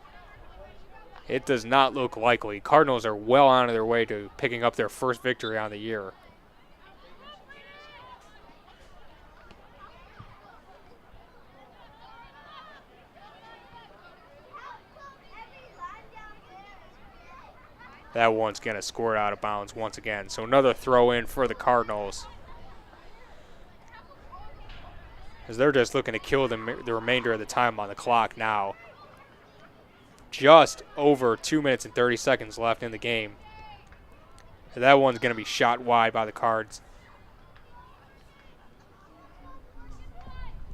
It does not look likely. Cardinals are well on their way to picking up their first victory on the year. That one's going to score it out of bounds once again. So another throw in for the Cardinals, as they're just looking to kill the remainder of the time on the clock now. Just over 2 minutes and 30 seconds left in the game. That one's going to be shot wide by the Cards.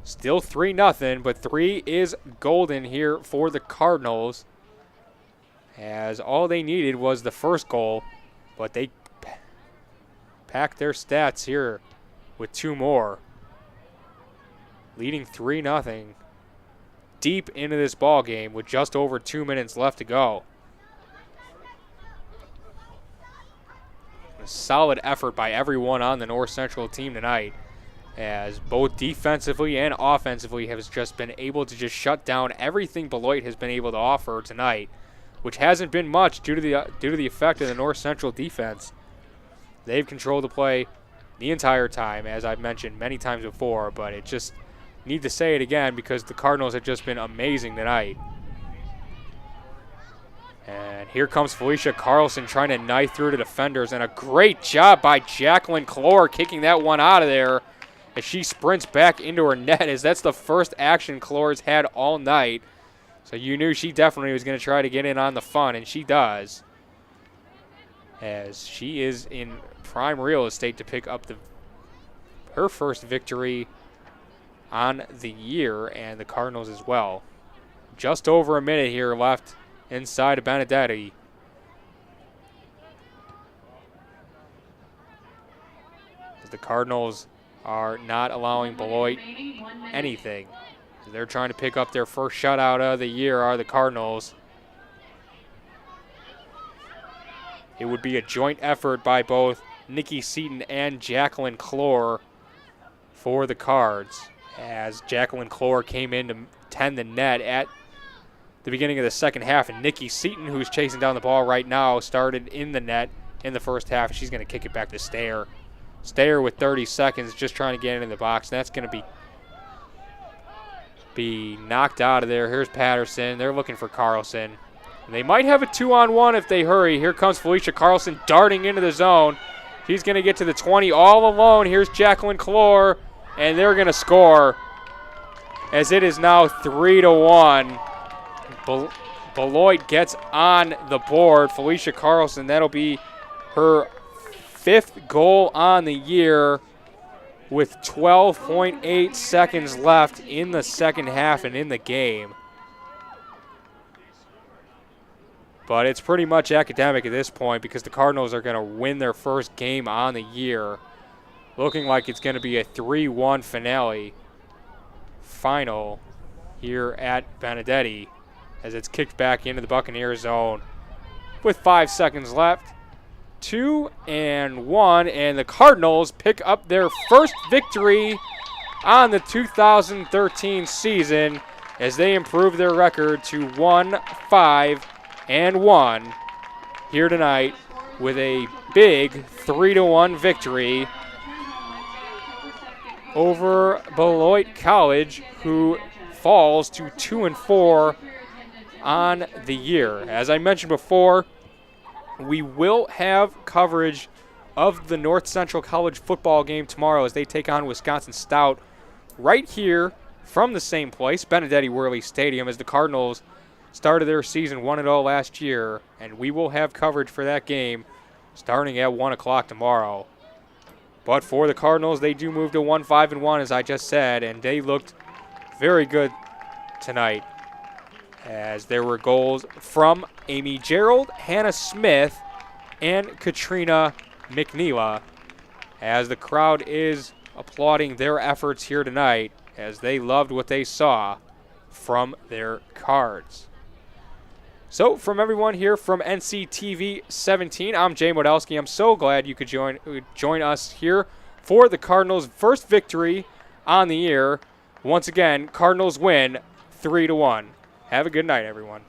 Still 3-0, but 3 is golden here for the Cardinals, as all they needed was the first goal, but they packed their stats here with 2 more. leading 3-0 deep into this ball game with just over 2 minutes left to go. A solid effort by everyone on the North Central team tonight, as both defensively and offensively has just been able to just shut down everything Beloit has been able to offer tonight, which hasn't been much due to the effect of the North Central defense. They've controlled the play the entire time, as I've mentioned many times before, but it just need to say it again because the Cardinals have just been amazing tonight. And here comes Felicia Carlson trying to knife through the defenders, and a great job by Jacqueline Clore kicking that one out of there as she sprints back into her net, as that's the first action Clore's had all night. So you knew she definitely was going to try to get in on the fun, and she does, as she is in prime real estate to pick up her first victory on the year, and the Cardinals as well. Just over a minute here left inside of Benedetti. As the Cardinals are not allowing Beloit anything. So they're trying to pick up their first shutout of the year, are the Cardinals. It would be a joint effort by both Nikki Seaton and Jacqueline Clore for the Cards, as Jacqueline Clore came in to tend the net at the beginning of the second half, and Nikki Seaton, who's chasing down the ball right now, started in the net in the first half. She's going to kick it back to Stayer. Stayer with 30 seconds, just trying to get in the box, and that's going to be knocked out of there. Here's Patterson. They're looking for Carlson. And they might have a 2-on-1 if they hurry. Here comes Felicia Carlson darting into the zone. She's going to get to the 20 all alone. Here's Jacqueline Clore, and they're going to score, as it is now 3-1. Beloit gets on the board. Felicia Carlson, that'll be her 5th goal on the year with 12.8 seconds left in the second half and in the game. But it's pretty much academic at this point because the Cardinals are going to win their first game on the year. Looking like it's going to be a 3-1 final here at Benedetti, as it's kicked back into the Buccaneers zone with 5 seconds left. 2-1, and the Cardinals pick up their first victory on the 2013 season as they improve their record to 1-5-1 here tonight with a big 3-1 victory over Beloit College, who falls to 2-4 on the year. As I mentioned before, we will have coverage of the North Central College football game tomorrow as they take on Wisconsin Stout right here from the same place, Benedetti Worley Stadium, as the Cardinals started their season 1-0 last year, and we will have coverage for that game starting at 1 o'clock tomorrow. But for the Cardinals, they do move to 1-5-1, as I just said, and they looked very good tonight, as there were goals from Amy Gerald, Hannah Smith, and Katrina McNeela, as the crowd is applauding their efforts here tonight, as they loved what they saw from their Cards. So from everyone here from NCTV 17, I'm Jay Modelski. I'm so glad you could join us here for the Cardinals' first victory on the year. Once again, Cardinals win 3-1. Have a good night, everyone.